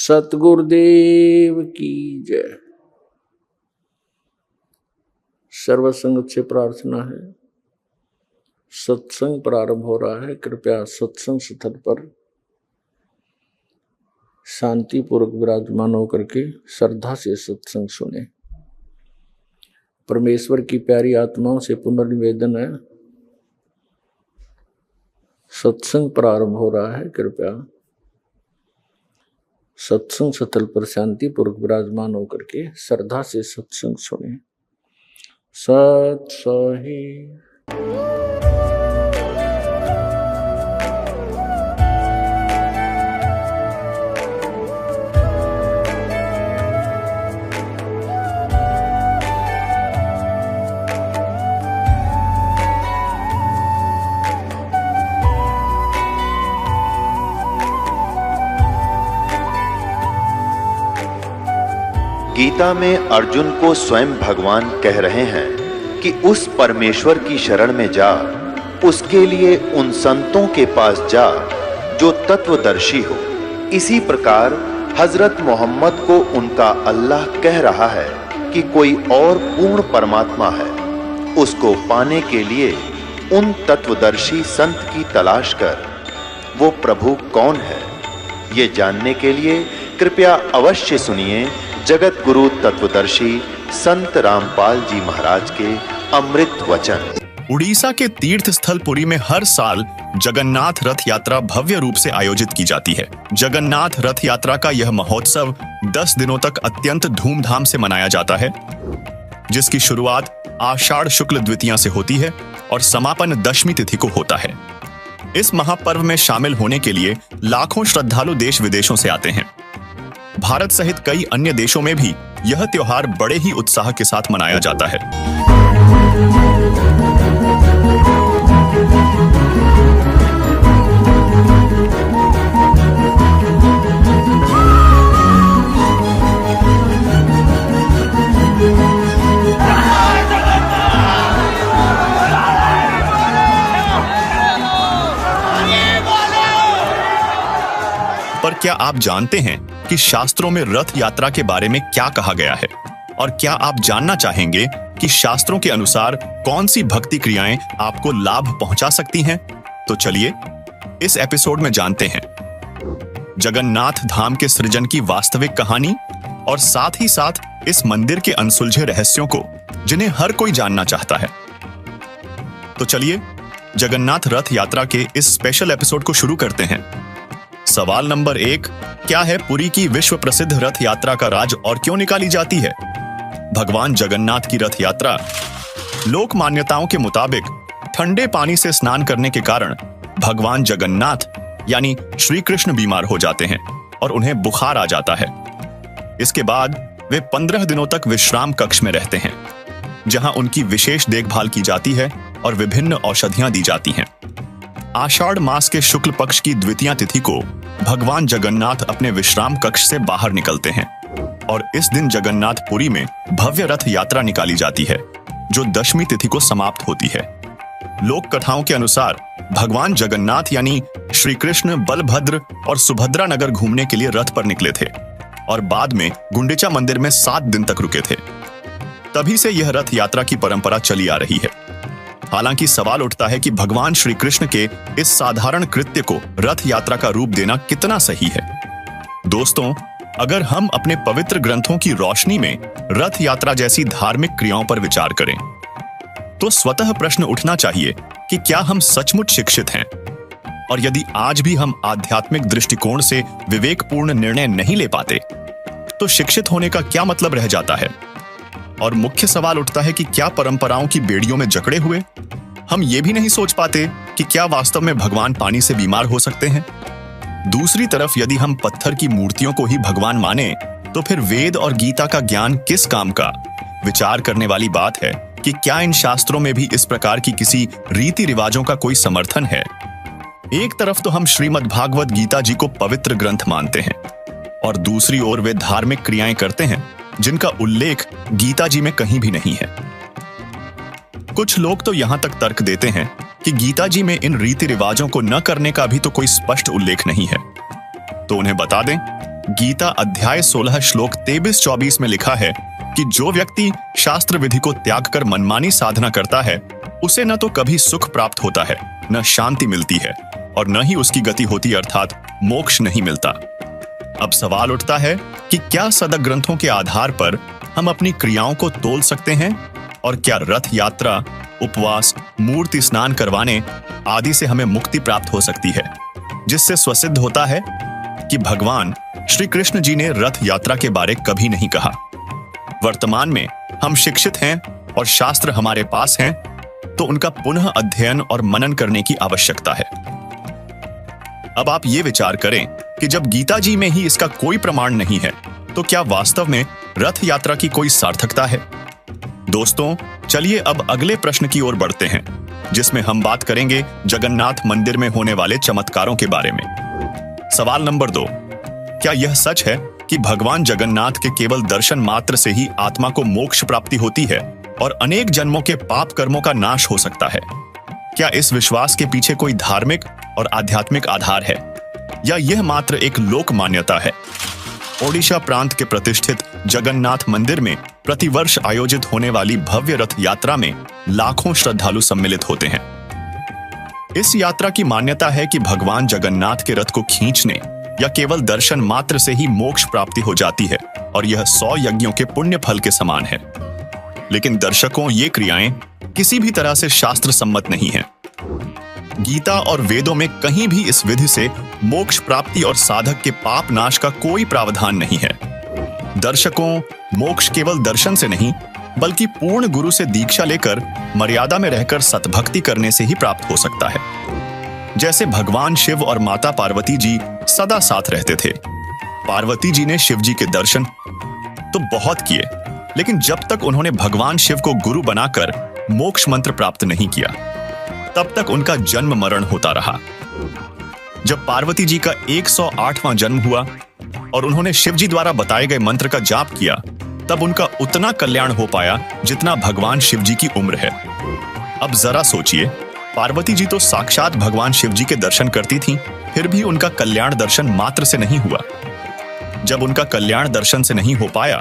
सतगुरुदेव की जय। सर्वसंगत से प्रार्थना है, सत्संग प्रारंभ हो रहा है। कृपया सत्संग स्थल पर शांतिपूर्वक विराजमान होकर के श्रद्धा से सत्संग सुने। परमेश्वर की प्यारी आत्माओं से पुनर्निवेदन है, सत्संग प्रारंभ हो रहा है। कृपया सत्संग स्थल पर शांतिपूर्वक विराजमान होकर के श्रद्धा से सत्संग सुने। सत सही। गीता में अर्जुन को स्वयं भगवान कह रहे हैं कि उस परमेश्वर की शरण में जा, उसके लिए उन संतों के पास जा जो तत्वदर्शी हो। इसी प्रकार हजरत मोहम्मद को उनका अल्लाह कह रहा है कि कोई और पूर्ण परमात्मा है, उसको पाने के लिए उन तत्वदर्शी संत की तलाश कर। वो प्रभु कौन है, ये जानने के लिए कृपया अवश्य सुनिए जगत गुरु तत्वदर्शी संत रामपाल जी महाराज के अमृत वचन। उड़ीसा के तीर्थ स्थल पुरी में हर साल जगन्नाथ रथ यात्रा भव्य रूप से आयोजित की जाती है। जगन्नाथ रथ यात्रा का यह महोत्सव 10 दिनों तक अत्यंत धूमधाम से मनाया जाता है, जिसकी शुरुआत आषाढ़ शुक्ल द्वितीया से होती है और समापन दशमी तिथि को होता है। इस महापर्व में शामिल होने के लिए लाखों श्रद्धालु देश विदेशों से आते हैं। भारत सहित कई अन्य देशों में भी यह त्योहार बड़े ही उत्साह के साथ मनाया जाता है। पर क्या आप जानते हैं कि शास्त्रों में रथ यात्रा के बारे में क्या कहा गया है? और क्या आप जानना चाहेंगे कि शास्त्रों के अनुसार कौन सी भक्ति क्रियाएं आपको लाभ पहुंचा सकती हैं? तो चलिए इस एपिसोड में जानते हैं जगन्नाथ धाम के सृजन की वास्तविक कहानी और साथ ही साथ इस मंदिर के अनसुलझे रहस्यों को, जिन्हें हर कोई जानना चाहता है। तो चलिए जगन्नाथ रथ यात्रा के इस स्पेशल एपिसोड को शुरू करते हैं। सवाल नंबर 1, क्या है पुरी की विश्व प्रसिद्ध रथ यात्रा का राज और क्यों निकाली जाती है? भगवान जगन्नाथ की रथ यात्रा लोक मान्यताओं के मुताबिक ठंडे पानी से स्नान करने के कारण भगवान जगन्नाथ यानी श्री कृष्ण बीमार हो जाते हैं और उन्हें बुखार आ जाता है। इसके बाद वे 15 दिनों तक विश्राम कक्ष में रहते हैं, जहां उनकी विशेष देखभाल की जाती है और विभिन्न औषधियां दी जाती हैं। आषाढ़ मास के शुक्ल पक्ष की द्वितीया तिथि को भगवान जगन्नाथ अपने विश्राम कक्ष से बाहर निकलते हैं और इस दिन जगन्नाथपुरी में भव्य रथ यात्रा निकाली जाती है, जो दशमी तिथि को समाप्त होती है। लोक कथाओं के अनुसार भगवान जगन्नाथ यानी श्री कृष्ण बलभद्र और सुभद्रा नगर घूमने के लिए रथ पर निकले थे और बाद में गुंडिचा मंदिर में 7 दिन तक रुके थे। तभी से यह रथ यात्रा की परंपरा चली आ रही है। हालांकि सवाल उठता है कि भगवान श्री कृष्ण के इस साधारण कृत्य को रथ यात्रा का रूप देना कितना सही है। दोस्तों, अगर हम अपने पवित्र ग्रंथों की रोशनी में रथ यात्रा जैसी धार्मिक क्रियाओं पर विचार करें, तो स्वतः प्रश्न उठना चाहिए कि क्या हम सचमुच शिक्षित हैं? और यदि आज भी हम आध्यात्मिक दृष्टिकोण से विवेकपूर्ण निर्णय नहीं ले पाते, तो शिक्षित होने का क्या मतलब रह जाता है? और मुख्य सवाल उठता है कि क्या परंपराओं की बेड़ियों में जकड़े हुए हम ये भी नहीं सोच पाते कि क्या वास्तव में भगवान पानी से बीमार हो सकते हैं? दूसरी तरफ यदि हम पत्थर की मूर्तियों को ही भगवान माने, तो फिर वेद और गीता का ज्ञान किस काम का? विचार करने वाली बात है कि क्या इन शास्त्रों में भी इस प्रकार की किसी रीति रिवाजों का कोई समर्थन है? एक तरफ तो हम श्रीमद् भागवत गीता जी को पवित्र ग्रंथ मानते हैं और दूसरी ओर वे धार्मिक क्रियाएं करते हैं जिनका उल्लेख गीता जी में कहीं भी नहीं है। कुछ लोग तो यहां तक तर्क देते हैं कि गीता जी में इन रीति रिवाजों को न करने का भी तो कोई स्पष्ट उल्लेख नहीं है। तो उन्हें बता दें गीता अध्याय 16 श्लोक 23-24 में लिखा है कि जो व्यक्ति शास्त्र विधि को त्याग कर मनमानी साधना करता है, उसे न तो कभी सुख प्राप्त होता है, न शांति मिलती है, और न ही उसकी गति होती अर्थात मोक्ष नहीं मिलता। अब सवाल उठता है कि क्या सदक ग्रंथों के आधार पर हम अपनी क्रियाओं को तोल सकते हैं, और क्या रथ यात्रा, उपवास, मूर्ति स्नान करवाने आदि से हमें मुक्ति प्राप्त हो सकती है, जिससे स्वसिद्ध होता है कि भगवान श्री कृष्ण जी ने रथ यात्रा के बारे कभी नहीं कहा। वर्तमान में हम शिक्षित हैं और शास्त्र हमारे पास हैं, तो उनका पुनः अध्ययन और मनन करने की आवश्यकता है। अब आप ये विचार करें कि जब गीता जी में ही इसका कोई प्रमाण नहीं है, तो क्या वास्तव में रथ यात्रा की कोई सार्थकता है? दोस्तों, चलिए अब अगले प्रश्न की ओर बढ़ते हैं, जिसमें हम बात करेंगे जगन्नाथ मंदिर में होने वाले चमत्कारों के बारे में। सवाल नंबर 2, क्या यह सच है कि भगवान जगन्नाथ के केवल दर्शन मात्र से ही आत्मा को मोक्ष प्राप्ति होती है और अनेक जन्मों के पाप कर्मों का नाश हो सकता है? क्या इस विश्वास के पीछे कोई धार्मिक और आध्यात्मिक आधार है, या यह मात्र एक लोक मान्यता है? ओडिशा प्रांत के प्रतिष्ठित जगन्नाथ मंदिर में प्रतिवर्ष आयोजित होने वाली भव्य रथ यात्रा में लाखों श्रद्धालु सम्मिलित होते हैं। इस यात्रा की मान्यता है कि भगवान जगन्नाथ के रथ को खींचने या केवल दर्शन मात्र से ही मोक्ष प्राप्ति हो जाती है, और यह 100 यज्ञों के पुण्य फल के समान है। लेकिन दर्शकों, ये क्रियाएं किसी भी तरह से शास्त्र सम्मत नहीं है। गीता और वेदों में कहीं भी इस विधि से मोक्ष प्राप्ति और साधक के पाप नाश का कोई प्रावधान नहीं है। दर्शकों, मोक्ष केवल दर्शन से नहीं, बल्कि पूर्ण गुरु से दीक्षा लेकर मर्यादा में रहकर सतभक्ति करने से ही प्राप्त हो सकता है। जैसे भगवान शिव और माता पार्वती जी सदा साथ रहते थे। पार्वती जी ने शिव जी के दर्शन तो बहुत किए, लेकिन जब तक उन्होंने भगवान शिव को गुरु बनाकर मोक्ष मंत्र प्राप्त नहीं किया, तब तक उनका जन्म मरण होता रहा। जब पार्वती जी का 108वां जन्म हुआ और उन्होंने शिव जी द्वारा बताए गए मंत्र का जाप किया, तब उनका उतना कल्याण हो पाया जितना भगवान शिव जी की उम्र है। अब जरा सोचिए, पार्वती जी तो साक्षात भगवान शिव जी के दर्शन करती थीं, फिर भी उनका कल्याण दर्शन मात्र से नहीं हुआ। जब उनका कल्याण दर्शन से नहीं हो पाया,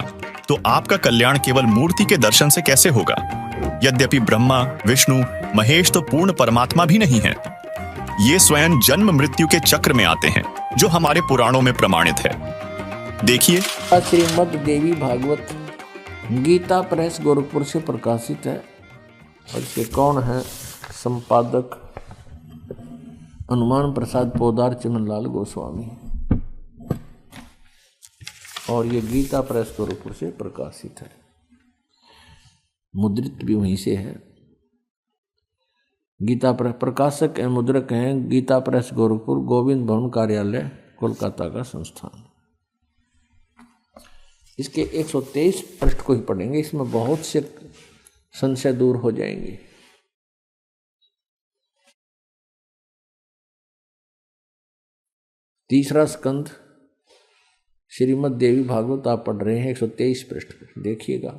तो आपका कल्याण केवल मूर्ति के दर्शन से कैसे होगा? यद्यपि ब्रह्मा, विष्णु, महेश तो पूर्ण परमात्मा भी नहीं है। ये स्वयं जन्म मृत्यु के चक्र में आते हैं, जो हमारे पुराणों में प्रमाणित है। देखिए, श्रीमद् देवी भागवत गीता प्रेस गोरखपुर से प्रकाशित है, और इसके कौन है संपादक? हनुमान प्रसाद पोदार चिमनलाल गोस्वामी, और ये गीता प्रेस गोरखपुर से प्रकाशित है। मुद्रित भी वहीं से है। गीता प्रेस प्रकाशक एवं मुद्रक हैं गीता प्रेस गोरखपुर, गोविंद भवन कार्यालय, कोलकाता का संस्थान। इसके 123 पृष्ठ को ही पढ़ेंगे, इसमें बहुत से संशय दूर हो जाएंगे। तीसरा स्कंद श्रीमद् देवी भागवत आप पढ़ रहे हैं, 123 पृष्ठ पर देखिएगा।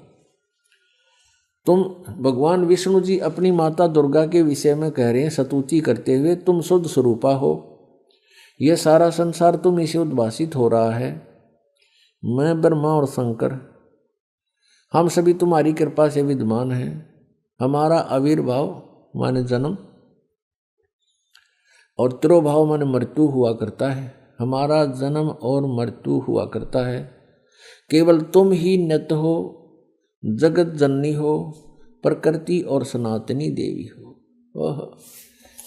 तुम भगवान विष्णु जी अपनी माता दुर्गा के विषय में कह रहे हैं स्तुति करते हुए, तुम शुद्ध स्वरूपा हो, यह सारा संसार तुम इसे उद्भासित हो रहा है। मैं ब्रह्मा और शंकर हम सभी तुम्हारी कृपा से विद्यमान हैं। हमारा आविर्भाव माने जन्म और तिरोभाव माने मृत्यु हुआ करता है। हमारा जन्म और मृत्यु हुआ करता है। केवल तुम ही नित हो, जगत जननी हो, प्रकृति और सनातनी देवी हो।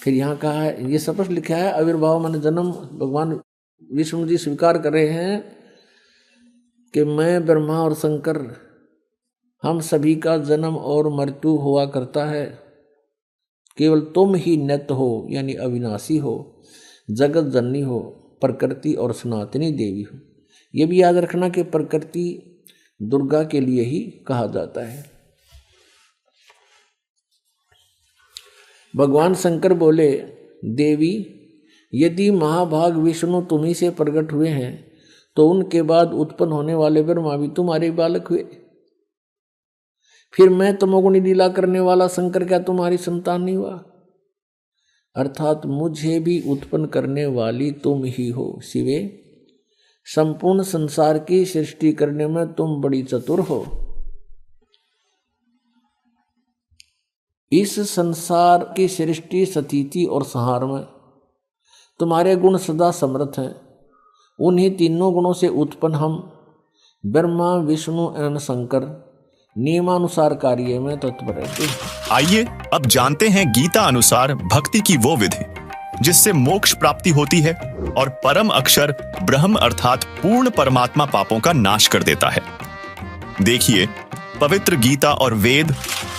फिर यहाँ कहा है, ये स्पष्ट लिखा है, आविर्भाव माने जन्म। भगवान विष्णु जी स्वीकार कर रहे हैं कि मैं ब्रह्मा और शंकर हम सभी का जन्म और मृत्यु हुआ करता है। केवल तुम ही नित्य हो यानी अविनाशी हो, जगत जननी हो, प्रकृति और सनातनी देवी हो। ये भी याद रखना कि प्रकृति दुर्गा के लिए ही कहा जाता है। भगवान शंकर बोले, देवी यदि महाभाग विष्णु तुम्ही से प्रकट हुए हैं तो उनके बाद उत्पन्न होने वाले ब्रह्मा भी तुम्हारे बालक हुए। फिर मैं तमोगुणी लीला करने वाला शंकर क्या तुम्हारी संतान नहीं हुआ? अर्थात मुझे भी उत्पन्न करने वाली तुम ही हो शिवे। संपूर्ण संसार की सृष्टि करने में तुम बड़ी चतुर हो। इस संसार की सृष्टि, स्थिति और संहार में तुम्हारे गुण सदा समर्थ हैं। उन्हीं तीनों गुणों से उत्पन्न हम ब्रह्मा, विष्णु एवं शंकर नियमानुसार कार्य में तत्पर रहते हैं। आइए अब जानते हैं गीता अनुसार भक्ति की वो विधि जिससे मोक्ष प्राप्ति होती है और परम अक्षर ब्रह्म अर्थात पूर्ण परमात्मा पापों का नाश कर देता है। देखिए पवित्र गीता और वेद।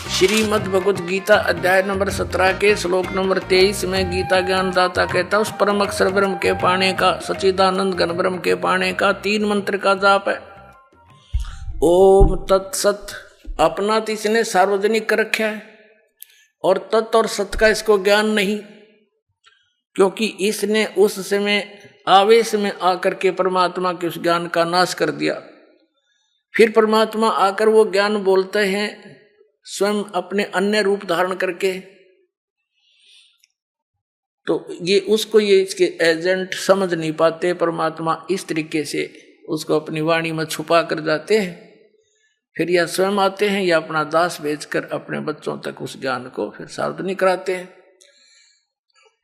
श्रीमद् भगवत गीता अध्याय नंबर 17 के श्लोक नंबर 23 में गीता ज्ञानदाता कहता है उस परम अक्षर ब्रह्म के पाने का, सच्चिदानंद घन ब्रह्म के पाने का 3 मंत्र का जाप है। ओम तत्सत अपना तो इसने सार्वजनिक कर रखा है और तत् और सत का इसको ज्ञान नहीं, क्योंकि इसने उस समय आवेश में आकर के परमात्मा के उस ज्ञान का नाश कर दिया। फिर परमात्मा आकर वो ज्ञान बोलते हैं स्वयं अपने अन्य रूप धारण करके, तो ये उसको ये इसके एजेंट समझ नहीं पाते। परमात्मा इस तरीके से उसको अपनी वाणी में छुपा कर जाते हैं। फिर या स्वयं आते हैं या अपना दास भेजकर अपने बच्चों तक उस ज्ञान को फिर सार्वजनिक कराते हैं।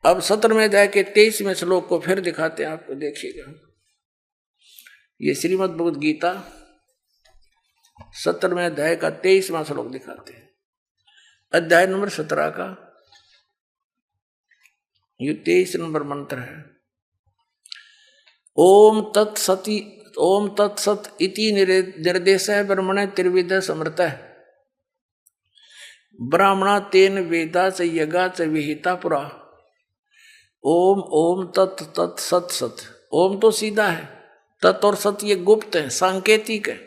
अब 17वें अध्याय के 23वें श्लोक को फिर दिखाते हैं आपको, देखिएगा। ये श्रीमद् भगवद गीता 17वें अध्याय का 23वां श्लोक दिखाते हैं। अध्याय नंबर 17 का ये 23 नंबर मंत्र है। ओम तत्सत इति निर्देश ब्रह्मणे त्रिविध समर्थ ब्राह्मणा तेन वेदा च यज्ञा च विहिता पुरा। ओम ओम तत् सत सत। ओम तो सीधा है, तत् और सत ये गुप्त है, सांकेतिक है।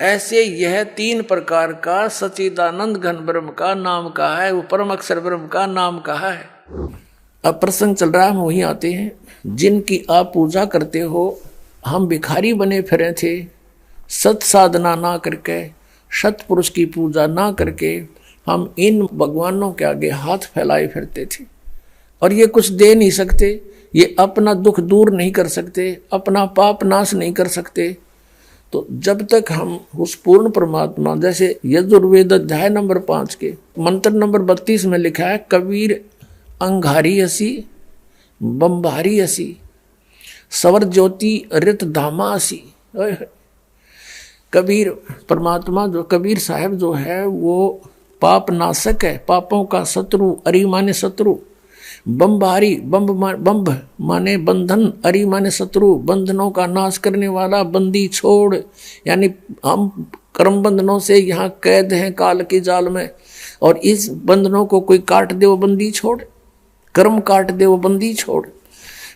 ऐसे यह 3 प्रकार का सच्चिदानंद घन ब्रह्म का नाम कहा है, वो परम अक्षर ब्रह्म का नाम कहा है। अब प्रसंग चल रहा है, हम वहीं आते हैं। जिनकी आप पूजा करते हो, हम भिखारी बने फिरे थे, सत साधना ना करके, सतपुरुष की पूजा ना करके हम इन भगवानों के आगे हाथ फैलाए फिरते थे और ये कुछ दे नहीं सकते, ये अपना दुख दूर नहीं कर सकते, अपना पाप नाश नहीं कर सकते। तो जब तक हम उस पूर्ण परमात्मा, जैसे यजुर्वेद अध्याय नंबर 5 के मंत्र नंबर 32 में लिखा है, कबीर अंगारी असी बम्बारी असी सवर ज्योति रित धामा असी। कबीर परमात्मा जो कबीर साहब जो है वो पाप नाशक है, पापों का शत्रु, अरी माने शत्रु, बम्बारी बम्ब माने बंधन, अरी माने शत्रु, बंधनों का नाश करने वाला, बंदी छोड़, यानी हम कर्म बंधनों से यहाँ कैद हैं काल की जाल में, और इस बंधनों को कोई काट दे वो बंदी छोड़, कर्म काट दे वो बंदी छोड़,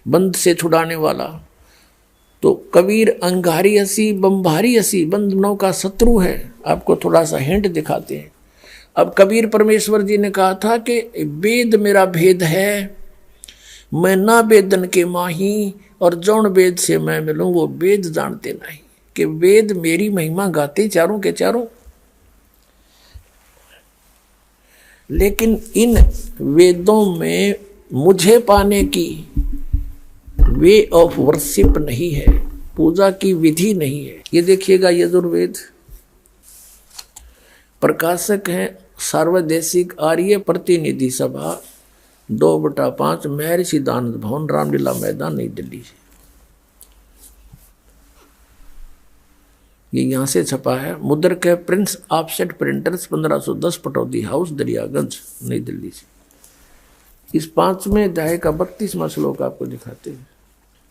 बंध से छुड़ाने वाला। तो कबीर अंगारी असी बम्बारी असी, बंधनों का शत्रु है। आपको थोड़ा सा हिंट दिखाते हैं। अब कबीर परमेश्वर जी ने कहा था कि वेद मेरा भेद है, मैं ना वेदन के माही, और जौन वेद से मैं मिलूं वो वेद जानते नहीं, कि वेद मेरी महिमा गाते चारों के चारों। लेकिन इन वेदों में मुझे पाने की वे ऑफ वर्शिप नहीं है, पूजा की विधि नहीं है। ये देखिएगा, यजुर्वेद प्रकाशक हैं सार्वदेशिक आर्य प्रतिनिधि सभा 2/5 महर्षि दानंद भवन, रामलीला मैदान, नई दिल्ली। ये यहाँ से छपा है। मुद्रक है Prince Offset Printers 1510 Pataudi house, Daryaganj, नई दिल्ली से। इस 5वें अध्याय का 32वां श्लोक आपको दिखाते हैं।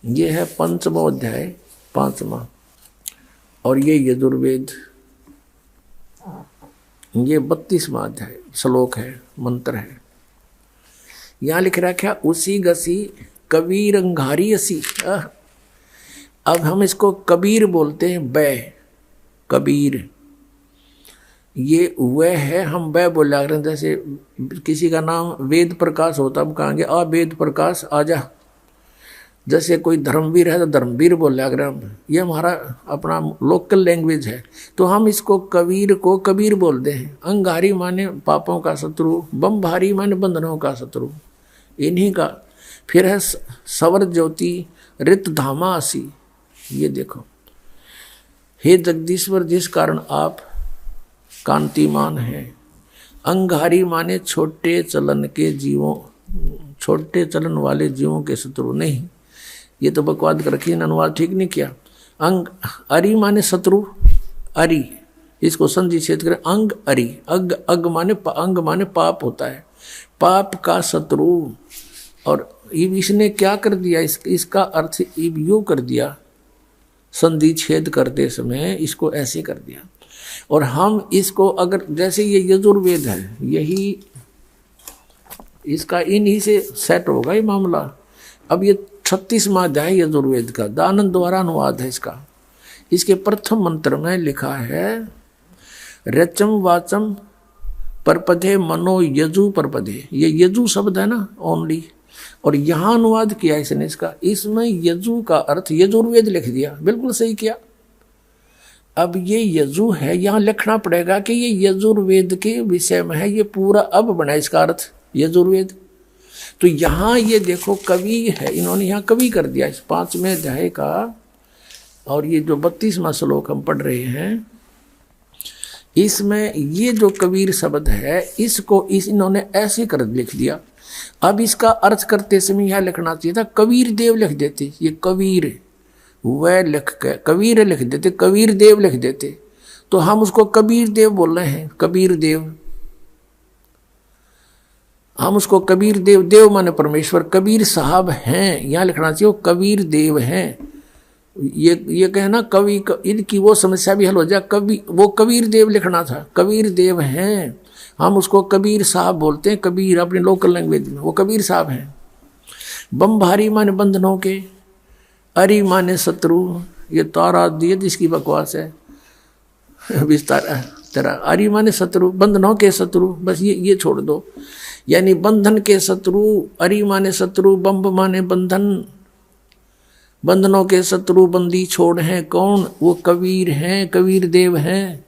ये है 5वां अध्याय 5वां, और ये यजुर्वेद ये 32वां अध्याय श्लोक है, मंत्र है। यहाँ लिख रखा उसी गसी कबीर अंगारी असी। अब हम इसको कबीर बोलते हैं, बै कबीर, ये वह है, हम वह बोला करें। जैसे किसी का नाम वेद प्रकाश होता, हम कहेंगे आ वेद प्रकाश आजा। जैसे कोई धर्मवीर है तो धर्मवीर बोला करें हम, ये हमारा अपना लोकल लैंग्वेज है। तो हम इसको कबीर को कबीर बोलते हैं। अंगारी माने पापों का शत्रु, बम्भारी माने बंधनों का शत्रु, इन्हीं का। फिर है सवर ज्योति रित धामा असी, ये देखो, हे जगदीश्वर, जिस कारण आप कांतिमान हैं। अंगारी माने छोटे चलन के जीवों, छोटे चलन वाले जीवों के शत्रु नहीं, ये तो बकवाद कर रखी, अनुवाद ठीक नहीं किया। अंग अरि माने शत्रु, अरि इसको संधि छेद करें, अंग अरि, अग माने अंग माने पाप होता है, पाप का शत्रु। और इसने क्या कर दिया, इसका अर्थ यूं कर दिया, संधि छेद करते समय इसको ऐसे कर दिया। और हम इसको अगर जैसे ये यजुर्वेद है, यही इसका इन्हीं से सेट होगा ये मामला। अब ये 36वां अध्याय यजुर्वेद का दानंद द्वारा अनुवाद है इसका। इसके प्रथम मंत्र में लिखा है रचम वाचम परपदे मनो यजु परपदे, ये यजु शब्द है ना ओनली, और यहाँ अनुवाद किया इसने इसका, इसमें यजु का अर्थ यजुर्वेद लिख दिया, बिल्कुल सही किया। अब ये यजु है, यहाँ लिखना पड़ेगा कि ये यजुर्वेद के विषय में है, ये पूरा अब बना इसका अर्थ यजुर्वेद। तो यहाँ ये देखो कवि है, इन्होंने यहाँ कवि कर दिया इस 5वें अध्याय का। और ये जो 32वां श्लोक हम पढ़ रहे हैं, इसमें ये जो कबीर शब्द है, इसको इन्होंने ऐसे कर लिख दिया। अब इसका अर्थ करते समय यह लिखना चाहिए था कबीर देव लिख देते, ये कबीर वह लिख के कबीर लिख देते, कबीर देव लिख देते, तो हम उसको कबीर देव बोल रहे हैं, कबीर देव। हम उसको कबीर देव, देव माने परमेश्वर, कबीर साहब हैं, यहाँ लिखना चाहिए वो कबीर देव हैं। ये कहना कवि इनकी वो समस्या भी हल हो जाए, कवि वो कबीर देव लिखना था, कबीर देव हैं, हम उसको कबीर साहब बोलते हैं, कबीर अपनी लोकल लैंग्वेज में, वो कबीर साहब हैं। बमभारी माने बंधनों के, अरि माने शत्रु, ये तारा दिए जिसकी बकवास है विस्तार तेरा, अरि माने शत्रु, बंधनों के शत्रु, बस ये छोड़ दो, यानी बंधन के शत्रु, अरि माने शत्रु, बम्ब माने बंधन, बंधनों के शत्रु बंदी छोड़ हैं कौन, वो कबीर हैं, कबीर देव हैं।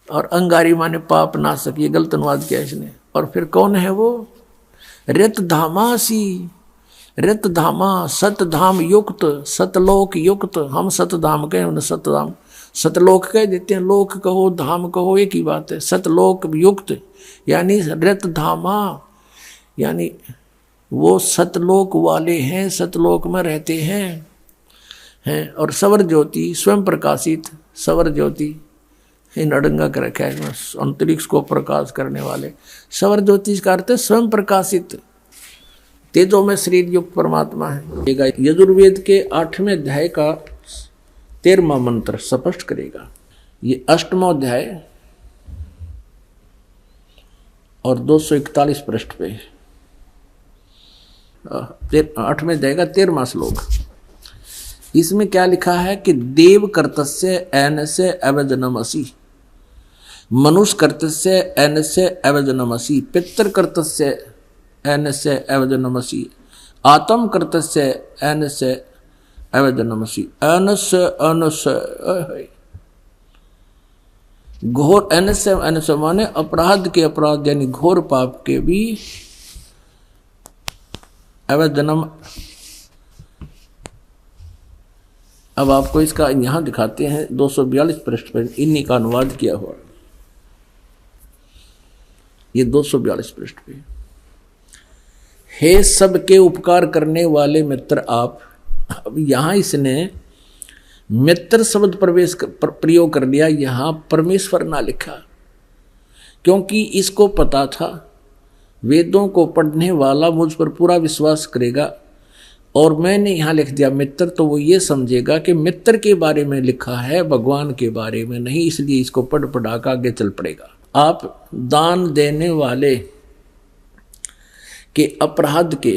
और अंगारी माने पाप नाशक, ये गलत अनुवाद किया इसने। और फिर कौन है वो, रत धामासी, रत धामा, सतधाम युक्त, सतलोक युक्त, हम सतधाम कहें उन्हें सतधाम, सतलोक कह देते हैं, लोक कहो धाम कहो एक ही बात है, सतलोक युक्त यानी रत धामा, यानी वो सतलोक वाले हैं, सतलोक में रहते हैं। और सवर ज्योति स्वयं प्रकाशित, सवर ज्योति इन अड़ंगा कर रखा है, अंतरिक्ष को प्रकाश करने वाले, सवर ज्योति का अर्थ है स्वयं प्रकाशित, तेजो में शरीर युक्त परमात्मा है। यजुर्वेद के 8वें अध्याय का 13वां मंत्र स्पष्ट करेगा। ये 8वां अध्याय और 241 पृष्ठ पे 8वें अध्याय का 13वां श्लोक। इसमें क्या लिखा है कि देव कर्तस्य एनस्य अवजनमसि, मनुष्य कर्तस्य एनस्य अवजनमसि, पितृ कर्तस्य एनस्य अवजनमसि, आत्म कर्तस्य एनस्य अवजनमसि, अनस्य अनस्य घोर, एनस्य अनस्य माने अपराध के अपराध यानी घोर पाप के भी अवजनम। अब आपको इसका यहां दिखाते हैं 242 पृष्ठ पर इन्हीं का अनुवाद किया हुआ, ये 242 पृष्ठ पे। हे सबके उपकार करने वाले मित्र आप, अब यहां इसने मित्र शब्द प्रयोग कर लिया, यहां परमेश्वर ना लिखा, क्योंकि इसको पता था वेदों को पढ़ने वाला मुझ पर पूरा विश्वास करेगा, और मैंने यहाँ लिख दिया मित्र, तो वो ये समझेगा कि मित्र के बारे में लिखा है, भगवान के बारे में नहीं, इसलिए इसको पढ़ पढ़ा कर आगे चल पड़ेगा। आप दान देने वाले के अपराध के,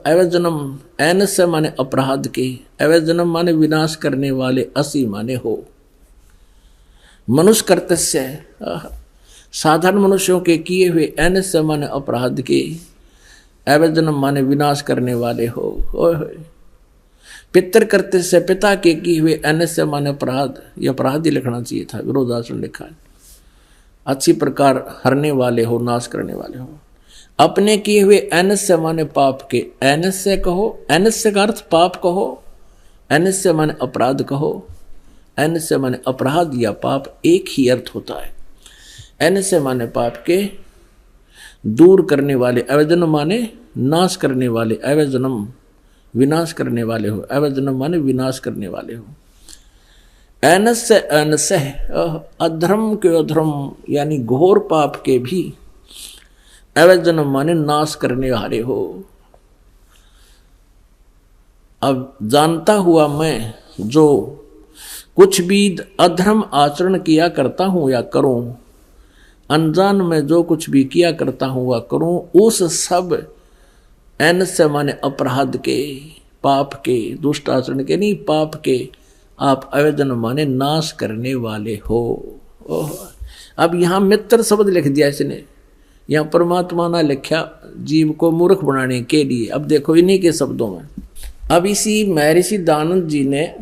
अवजनम एनस्य माने अपराध के, अवजनम माने विनाश करने वाले, असी माने हो, मनुष्य कर्तस्य साधारण मनुष्यों के किए हुए, एनस्य माने अपराध के, अवजनम माने विनाश करने वाले हो। पितर करते से पिता के किए हुए, एनस्य माने अपराध, ये अपराध ही लिखना चाहिए था, विरोधाचरण लिखा है। अच्छी प्रकार हरने वाले हो, नाश करने वाले हो। अपने किए हुए एनस्य माने पाप के, एनस्य कहो, एनस्य का अर्थ पाप कहो, एनस्य माने अपराध कहो, एनस्य माने अपराध या पाप एक ही अर्थ होता है। एनस्य माने पाप के दूर करने वाले, अवजनम माने नाश करने वाले, अवजनम विनाश करने वाले हो, अवजनम माने विनाश करने वाले हो। एनस्य अनस्य अधर्म के अधर्म यानी घोर पाप के भी, अवजनम माने नाश करने वाले हो। अब जानता हुआ मैं जो कुछ भी अधर्म आचरण किया करता हूं या करूं, अनजान में जो कुछ भी किया करता हूं या करूं, उस सब एन से माने अपराध के, पाप के, दुष्ट आचरण के नहीं, पाप के आप अवजन माने नाश करने वाले हो। अब यहां मित्र शब्द लिख दिया इसने, यहां परमात्मा ने लिखा जीव को मूर्ख बनाने के लिए। अब देखो इन्हीं के शब्दों में, अब इसी महर्षि दयानंद जी ने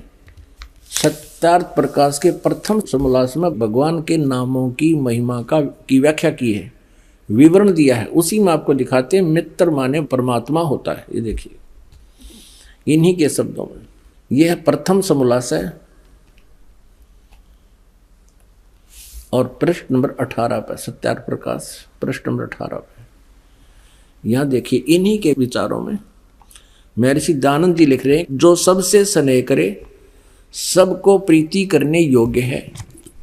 सत्यार्थ प्रकाश के प्रथम समोल्लास में भगवान के नामों की महिमा की व्याख्या की है, विवरण दिया है। उसी में आपको दिखाते हैं मित्र माने परमात्मा होता है। ये देखिए इन्हीं के शब्दों में, यह प्रथम समोल्लास है और पृष्ठ नंबर 18 पर, सत्यार्थ प्रकाश पृष्ठ नंबर 18 पर। यहां देखिए इन्हीं के विचारों में महर्षि दयानंद जी लिख रहे हैं, जो सबसे स्नेह करे, सबको प्रीति करने योग्य है,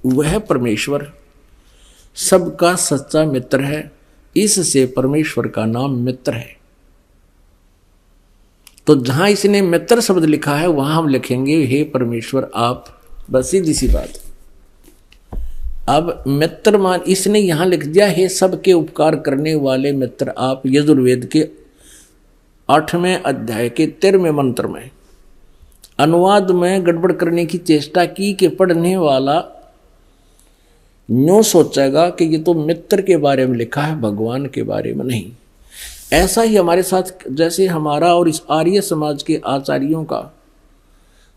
वह परमेश्वर सबका सच्चा मित्र है। इससे परमेश्वर का नाम मित्र है। तो जहां इसने मित्र शब्द लिखा है वहां हम लिखेंगे हे परमेश्वर आप, बस सीधी सी बात। अब मित्र मान इसने यहां लिख दिया हे सबके उपकार करने वाले मित्र आप, यजुर्वेद के 8वें अध्याय के 13वें मंत्र में। अनुवाद में गड़बड़ करने की चेष्टा की कि पढ़ने वाला यूं सोचेगा कि ये तो मित्र के बारे में लिखा है, भगवान के बारे में नहीं। ऐसा ही हमारे साथ, जैसे हमारा और इस आर्य समाज के आचार्यों का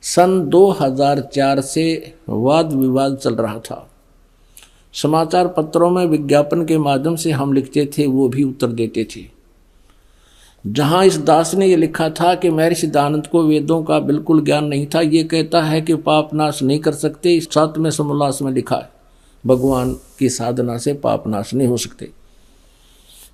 सन 2004 से वाद विवाद चल रहा था। समाचार पत्रों में विज्ञापन के माध्यम से हम लिखते थे, वो भी उत्तर देते थे। जहां इस दास ने यह लिखा था कि महर्षि दयानंद को वेदों का बिल्कुल ज्ञान नहीं था, ये कहता है कि पाप नाश नहीं कर सकते। इस 7वें समोल्लास में लिखा है भगवान की साधना से पाप नाश नहीं हो सकते,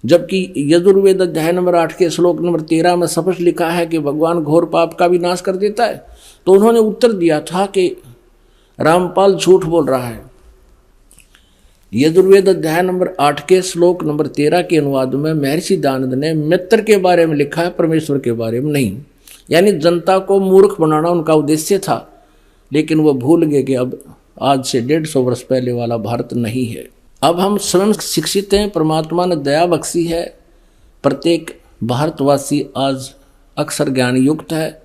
जबकि यजुर्वेद अध्याय नंबर 8 के श्लोक नंबर 13 में स्पष्ट लिखा है कि भगवान घोर पाप का भी नाश कर देता है। तो उन्होंने उत्तर दिया था कि रामपाल झूठ बोल रहा है। यजुर्वेद अध्याय नंबर 8 के श्लोक नंबर 13 के अनुवाद में महर्षि दयानंद ने मित्र के बारे में लिखा है, परमेश्वर के बारे में नहीं। यानी जनता को मूर्ख बनाना उनका उद्देश्य था, लेकिन वो भूल गए कि अब आज से 150 वर्ष पहले वाला भारत नहीं है। अब हम स्वयं शिक्षित हैं, परमात्मा ने दया बख्शी है, प्रत्येक भारतवासी आज अक्षर ज्ञान युक्त है।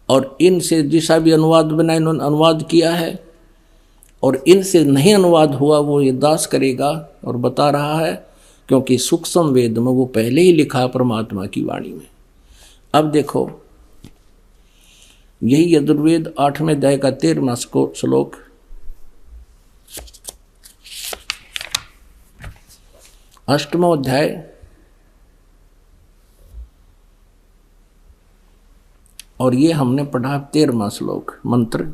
और इनसे जिसा भी अनुवाद बना इन्होंने अनुवाद किया है, और इनसे नहीं अनुवाद हुआ वो ये दास करेगा और बता रहा है, क्योंकि सूक्ष्म वेद में वो पहले ही लिखा परमात्मा की वाणी में। अब देखो यही यजुर्वेद 8वें अध्याय का 13वां श्लोक, अष्टमो अध्याय और ये हमने पढ़ा 13वां श्लोक मंत्र।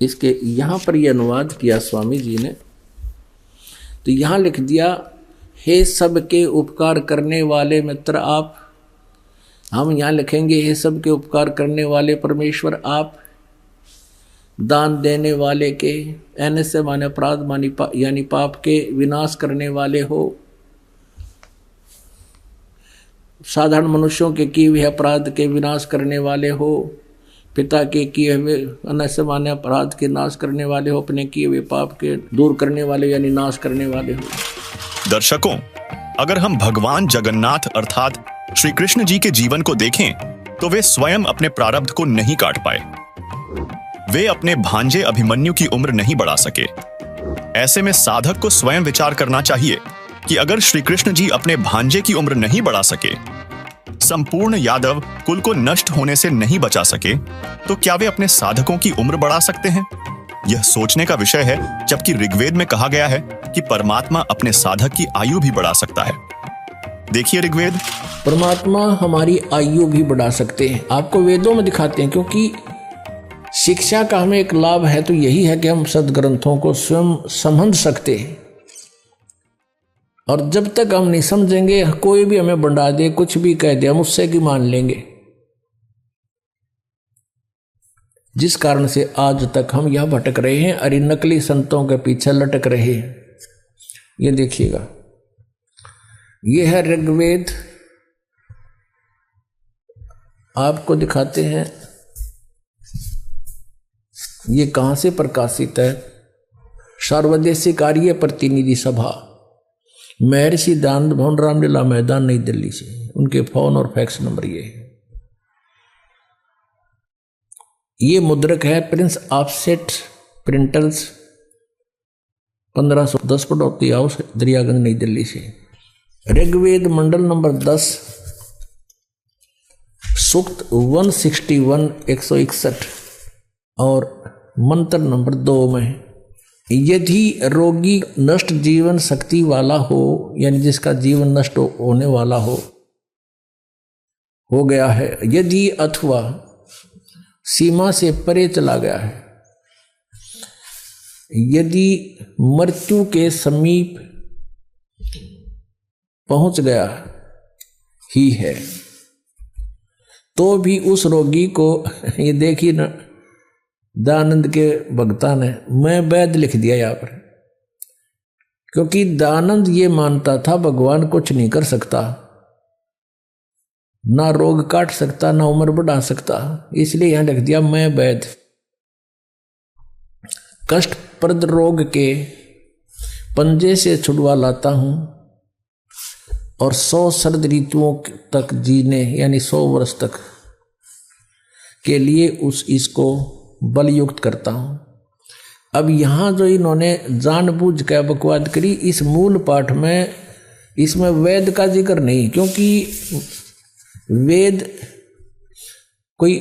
इसके यहाँ पर यह अनुवाद किया स्वामी जी ने, तो यहाँ लिख दिया हे सबके उपकार करने वाले मित्र आप। हम यहाँ लिखेंगे हे सबके उपकार करने वाले परमेश्वर आप, दान देने वाले के, एन से माने अपराध मानी यानी पाप के विनाश करने वाले हो, साधारण मनुष्यों के किए हुए अपराध के विनाश करने वाले हो, पिता के किए हुए अनस्य माने अपराध के नाश करने वाले हो, अपने किए हुए पाप के दूर करने वाले यानी नाश करने वाले हो। दर्शकों, अगर हम भगवान जगन्नाथ अर्थात श्री कृष्ण जी के जीवन को देखें तो वे स्वयं अपने प्रारब्ध को नहीं काट पाए। वे अपने भांजे अभिमन्यु की उम्र नहीं बढ़ा सके। ऐसे में साधक को स्वयं विचार करना चाहिए कि अगर श्री कृष्ण जी अपने भांजे की उम्र नहीं बढ़ा सके, संपूर्ण यादव कुल को नष्ट होने से नहीं बचा सके, तो क्या वे अपने साधकों की उम्र बढ़ा सकते हैं? यह सोचने का विषय है, जबकि ऋग्वेद में कहा गया है कि परमात्मा अपने साधक की आयु भी बढ़ा सकता है। देखिए ऋग्वेद। परमात्मा हमारी आयु भी बढ़ा सकते हैं, आपको वेदों में दिखाते हैं, क्योंकि शिक्षा का हमें एक लाभ है तो यही है कि हम सदग्रंथों को स्वयं समझ सकते हैं। और जब तक हम नहीं समझेंगे, कोई भी हमें बढ़ा दे, कुछ भी कह दे, हम उससे की मान लेंगे। जिस कारण से आज तक हम यह भटक रहे हैं और इन नकली संतों के पीछे लटक रहे हैं। ये देखिएगा, यह है ऋग्वेद, आपको दिखाते हैं ये कहां से प्रकाशित है। सर्वदेशिक आर्य प्रतिनिधि सभा, महर्षि दानंद भवन, रामलीला मैदान, नई दिल्ली से। उनके फोन और फैक्स नंबर ये है। ये मुद्रक है प्रिंस ऑफसेट प्रिंटर्स, 1510 पड़ौती हाउस, दरियागंज, नई दिल्ली से। ऋग्वेद मंडल नंबर 10, सूक्त 161 161 और मंत्र नंबर 2 में, यदि रोगी नष्ट जीवन शक्ति वाला हो, यानी जिसका जीवन नष्ट होने वाला हो गया है, यदि अथवा सीमा से परे चला गया है, यदि मृत्यु के समीप पहुंच गया ही है, तो भी उस रोगी को, ये देखिए ना, दानंद के भक्ता ने, मैं वैद लिख दिया यहाँ पर, क्योंकि दानंद ये मानता था भगवान कुछ नहीं कर सकता, ना रोग काट सकता, ना उम्र बढ़ा सकता, इसलिए यहां लिख दिया मैं वैद। कष्टप्रद रोग के पंजे से छुड़वा लाता हूं और 100 शरद ऋतुओं तक जीने, यानी 100 वर्ष तक के लिए इसको बलयुक्त करता हूं। अब यहां जो इन्होंने जानबूझ कर बकवाद करी, इस मूल पाठ में इसमें वेद का जिक्र नहीं, क्योंकि वेद कोई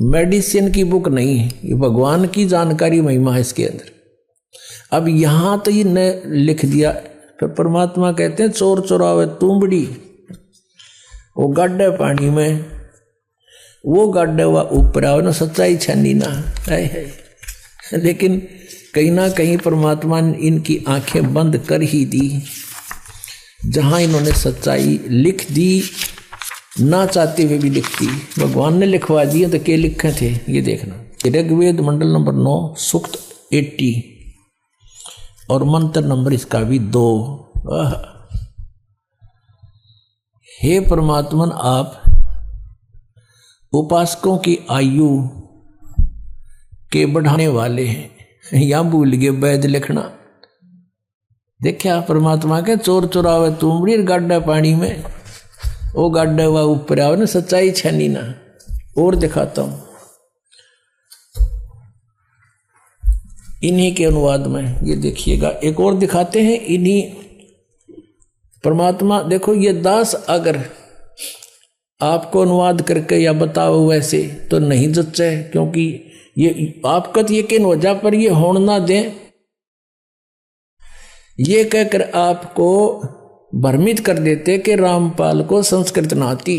मेडिसिन की बुक नहीं है, ये भगवान की जानकारी महिमा है इसके अंदर। अब यहां तो ये न लिख दिया, फिर परमात्मा कहते हैं चोर चोरावे तुंबड़ी, वो गाड्डे पानी में, वो गाड्डे हुआ ऊपर आओ ना, सच्चाई छानी ना है। लेकिन कहीं ना कहीं परमात्मा ने इनकी आंखें बंद कर ही दी, जहां इन्होंने सच्चाई लिख दी, ना चाहते हुए भी लिखती, भगवान ने लिखवा दिए तो क्या लिखे थे ये देखना। ऋग्वेद मंडल नंबर 9, सूक्त 80 और मंत्र नंबर इसका भी 2। हे परमात्मन, आप उपासकों की आयु के बढ़ाने वाले हैं। यहां भूल गए वैद लिखना। देखा परमात्मा के चोर चुरावे तुमड़ी गाड्डा पानी में, वो गाड्डा हुआ ऊपर आओ ना, सच्चाई छनी ना। और दिखाता हूं इन्हीं के अनुवाद में, ये देखिएगा एक और दिखाते हैं इन्हीं परमात्मा। देखो ये दास अगर आपको अनुवाद करके या बताओ वैसे तो नहीं जच्चे, क्योंकि ये आपका तो यकीन हो जा, पर ये होड़ ना दें, ये कहकर आपको भ्रमित कर देते कि रामपाल को संस्कृत ना आती,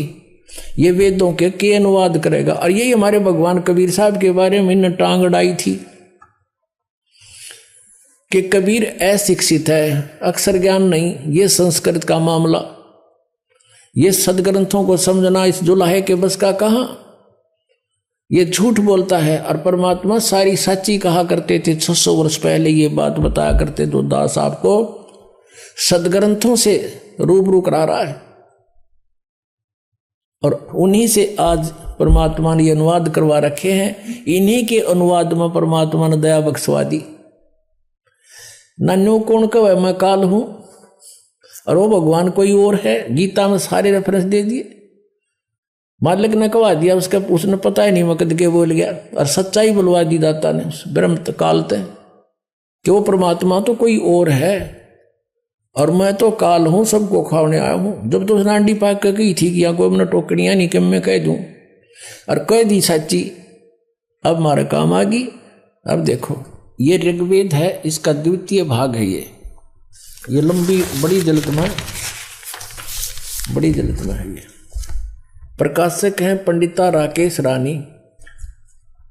ये वेदों के अनुवाद करेगा। और यही हमारे भगवान कबीर साहब के बारे में इन्हें टांग अड़ाई थी कि कबीर अशिक्षित है, अक्षर ज्ञान नहीं, ये संस्कृत का मामला, ये सदग्रंथों को समझना इस जुलाहे के बस का कहां, ये झूठ बोलता है। और परमात्मा सारी सच्ची कहा करते थे। 600 वर्ष पहले ये बात बताया करते तो दास आपको सदग्रंथों से रूबरू करा रहा है, और उन्हीं से आज परमात्मा ने अनुवाद करवा रखे हैं। इन्हीं के अनुवाद में परमात्मा ने दया बख्शवा दी। नन्नू कौन कहे मैं काल हूं और वो भगवान कोई और है, गीता में सारे रेफरेंस दे दिए। मालिक ने कहा दिया, उसका उसने पता ही नहीं मकद के बोल गया, और सच्चाई बुलवा दी दाता ने उस ब्रह्म काल ते कि वो परमात्मा तो कोई और है और मैं तो काल हूं, सबको खाने आया हूं। जब तो नांडी पाक के कही थी कि यहाँ कोई मैंने टोकड़ियाँ नहीं कि मैं कह दूं, और कह दी सच्ची, अब हमारे काम आ गई। अब देखो ये ऋग्वेद है, इसका द्वितीय भाग है। ये लंबी बड़ी जल्द में बड़ी जल्द में है ये। प्रकाशक हैं पंडिता राकेश रानी,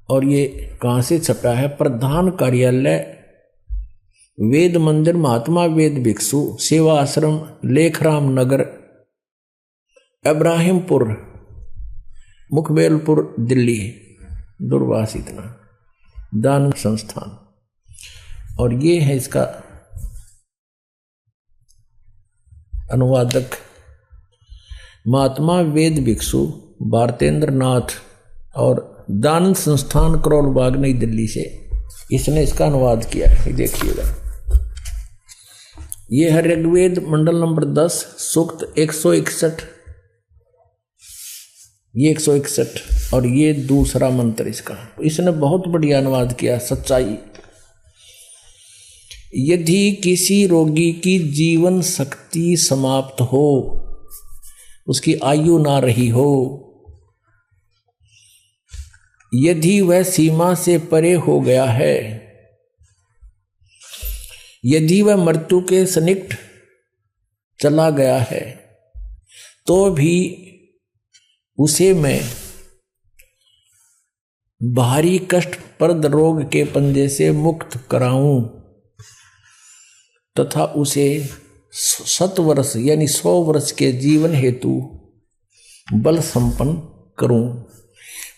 और ये कहाँ से छपा है? प्रधान कार्यालय वेद मंदिर महात्मा वेद भिक्षु सेवा आश्रम लेखराम नगर इब्राहिमपुर मुखबेलपुर दिल्ली, दूरवास इतना, दान संस्थान। और ये है इसका अनुवादक महात्मा वेद भिक्षु भारतेंद्र नाथ, और दान संस्थान करोल बाग नई दिल्ली से इसने इसका अनुवाद किया है। देखिएगा, ये है ऋग्वेद मंडल नंबर 10 सूक्त 161, ये 161, और ये दूसरा मंत्र इसका। इसने बहुत बढ़िया अनुवाद किया। सच्चाई, यदि किसी रोगी की जीवन शक्ति समाप्त हो, उसकी आयु ना रही हो, यदि वह सीमा से परे हो गया है, यदि वह मृत्यु के सन्निकट चला गया है, तो भी उसे मैं भारी कष्टप्रद रोग के पंजे से मुक्त कराऊं तथा उसे 7 वर्ष यानी 100 वर्ष के जीवन हेतु बल संपन्न करूं।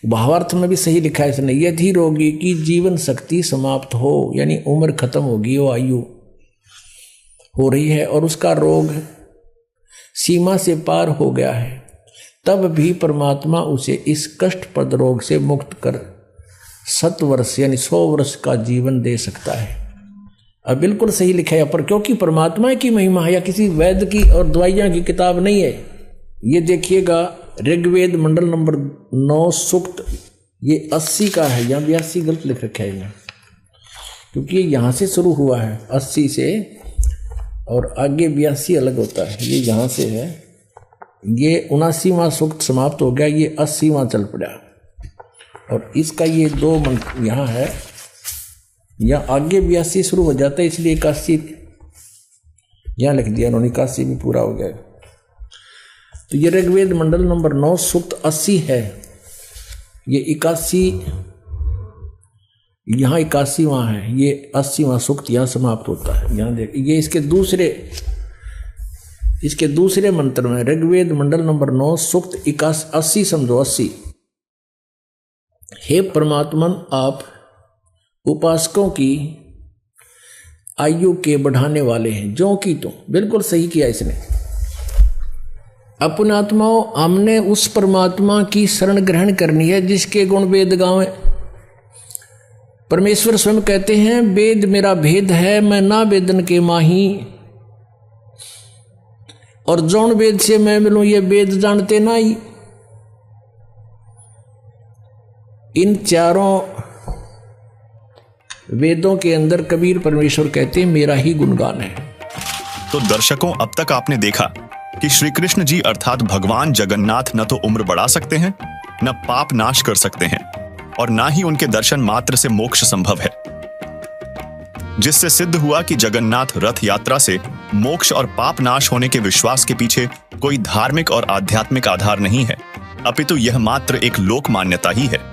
भावार्थ में भी सही लिखा है इसने, यदि रोगी की जीवन शक्ति समाप्त हो, यानी उम्र खत्म होगी, वो आयु हो रही है और उसका रोग सीमा से पार हो गया है, तब भी परमात्मा उसे इस कष्टप्रद रोग से मुक्त कर 7 वर्ष यानी 100 वर्ष का जीवन दे सकता है। अब बिल्कुल सही लिखा है पर, क्योंकि परमात्मा की महिमा है, या किसी वैद्य की और दवाइयां की किताब नहीं है। ये देखिएगा ऋग्वेद मंडल नंबर 9 सूक्त, ये 80 का है, यहाँ 82 गलत लिख रखा है यहाँ, क्योंकि ये यहाँ से शुरू हुआ है 80 से, और आगे 82 अलग होता है। ये यहाँ से है, ये 79वां सूक्त समाप्त हो गया, ये 80वां चल पड़ा, और इसका ये 2 मंत्र यहाँ है, यहाँ आगे 82 शुरू हो जाता है, इसलिए 81 यहाँ लिख दिया उन्होंने, 81 भी पूरा हो गया। तो ये ऋग्वेद मंडल नंबर 9 सूक्त 80 है, ये 81 यहाँ 81वां है, ये 80वां सूक्त यहाँ समाप्त होता है। यहाँ देख, ये इसके दूसरे मंत्र में ऋग्वेद मंडल नंबर 9 सूक्त 80 समझो 80। हे परमात्मन, आप उपासकों की आयु के बढ़ाने वाले हैं, जो कि तो बिल्कुल सही किया इसने। अपने आत्माओं, हमने उस परमात्मा की शरण ग्रहण करनी है जिसके गुण वेद गावें। परमेश्वर स्वयं कहते हैं, वेद मेरा भेद है, मैं ना वेदन के माही, और जौन वेद से मैं मिलूं ये वेद जानते ना ही। इन चारों वेदों के अंदर कबीर परमेश्वर कहते हैं मेरा ही गुणगान है। तो दर्शकों, अब तक आपने देखा कि श्री कृष्ण जी अर्थात भगवान जगन्नाथ न तो उम्र बढ़ा सकते हैं, न पाप नाश कर सकते हैं, और ना ही उनके दर्शन मात्र से मोक्ष संभव है, जिससे सिद्ध हुआ कि जगन्नाथ रथ यात्रा से मोक्ष और पाप नाश होने के विश्वास के पीछे कोई धार्मिक और आध्यात्मिक आधार नहीं है, अपितु यह मात्र एक लोक मान्यता ही है।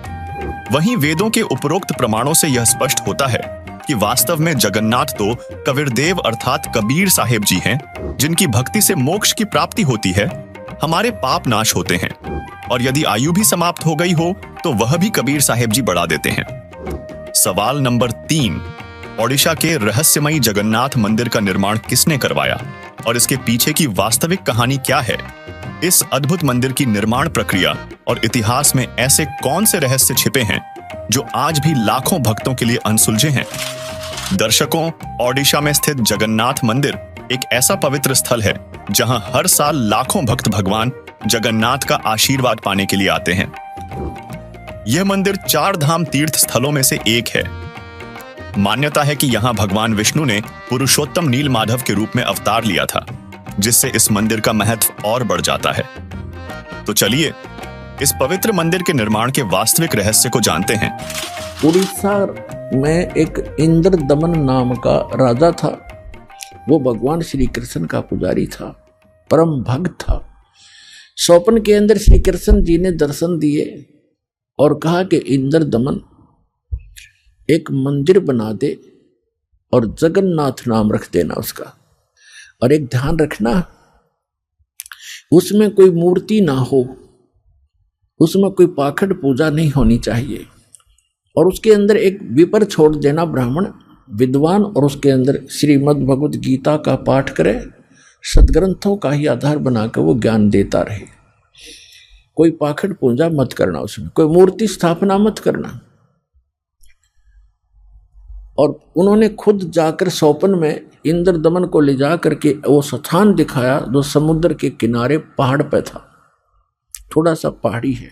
वहीं वेदों के उपरोक्त प्रमाणों से यह स्पष्ट होता है कि वास्तव में जगन्नाथ तो कबीरदेव अर्थात कबीर साहेब जी हैं, जिनकी भक्ति से मोक्ष की प्राप्ति होती है, हमारे पाप नाश होते हैं, और यदि आयु भी समाप्त हो गई हो तो वह भी कबीर साहेब जी बढ़ा देते हैं। सवाल नंबर 3, ओडिशा के रहस्यमयी जगन्नाथ मंदिर का निर्माण किसने करवाया और इसके पीछे की वास्तविक कहानी क्या है? इस अद्भुत मंदिर की निर्माण प्रक्रिया और इतिहास में ऐसे कौन से रहस्य छिपे हैं जो आज भी लाखों भक्तों के लिए अनसुलझे हैं? दर्शकों, ओडिशा में स्थित जगन्नाथ मंदिर एक ऐसा पवित्र स्थल है जहां हर साल लाखों भक्त भगवान जगन्नाथ का आशीर्वाद पाने के लिए आते हैं। यह मंदिर 4 धाम तीर्थ स्थलों में से एक है। मान्यता है कि यहां भगवान विष्णु ने पुरुषोत्तम नील माधव के रूप में अवतार लिया था, जिससे इस मंदिर का महत्व और बढ़ जाता है। तो चलिए इस पवित्र मंदिर के निर्माण के वास्तविक रहस्य को जानते हैं। उड़ीसा में एक इंद्र दमन नाम का राजा था। वो भगवान श्री कृष्ण का पुजारी था, परम भक्त था। स्वप्न के अंदर श्री कृष्ण जी ने दर्शन दिए और कहा कि इंद्र दमन एक मंदिर बना दे और जगन्नाथ नाम रख देना उसका, और एक ध्यान रखना उसमें कोई मूर्ति ना हो, उसमें कोई पाखंड पूजा नहीं होनी चाहिए, और उसके अंदर एक विपर छोड़ देना ब्राह्मण विद्वान, और उसके अंदर श्रीमद् भगवत गीता का पाठ करे, सदग्रंथों का ही आधार बनाकर वो ज्ञान देता रहे। कोई पाखंड पूजा मत करना, उसमें कोई मूर्ति स्थापना मत करना। और उन्होंने खुद जाकर स्वप्न में इंद्र दमन को ले जा करके वो स्थान दिखाया जो समुद्र के किनारे पहाड़ पे था, थोड़ा सा पहाड़ी है,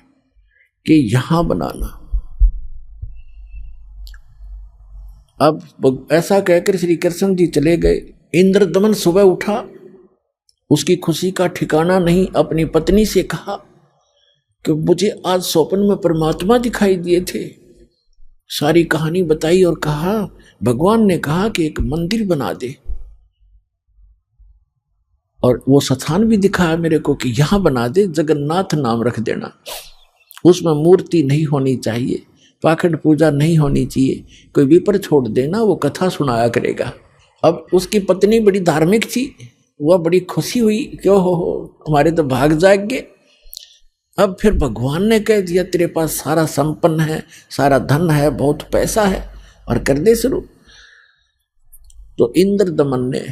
कि यहां बनाना। अब ऐसा कहकर श्री कृष्ण जी चले गए। इंद्र दमन सुबह उठा, उसकी खुशी का ठिकाना नहीं। अपनी पत्नी से कहा कि मुझे आज स्वप्न में परमात्मा दिखाई दिए थे। सारी कहानी बताई और कहा भगवान ने कहा कि एक मंदिर बना दे, और वो स्थान भी दिखाया मेरे को कि यहां बना दे, जगन्नाथ नाम रख देना, उसमें मूर्ति नहीं होनी चाहिए, पाखंड पूजा नहीं होनी चाहिए, कोई विपर छोड़ देना, वो कथा सुनाया करेगा। अब उसकी पत्नी बड़ी धार्मिक थी, वह बड़ी खुशी हुई, क्यों हो हमारे तो भाग जाग गए। अब फिर भगवान ने कह दिया तेरे पास सारा संपन्न है, सारा धन है, बहुत पैसा है, और कर दे शुरू। तो इंद्र दमन ने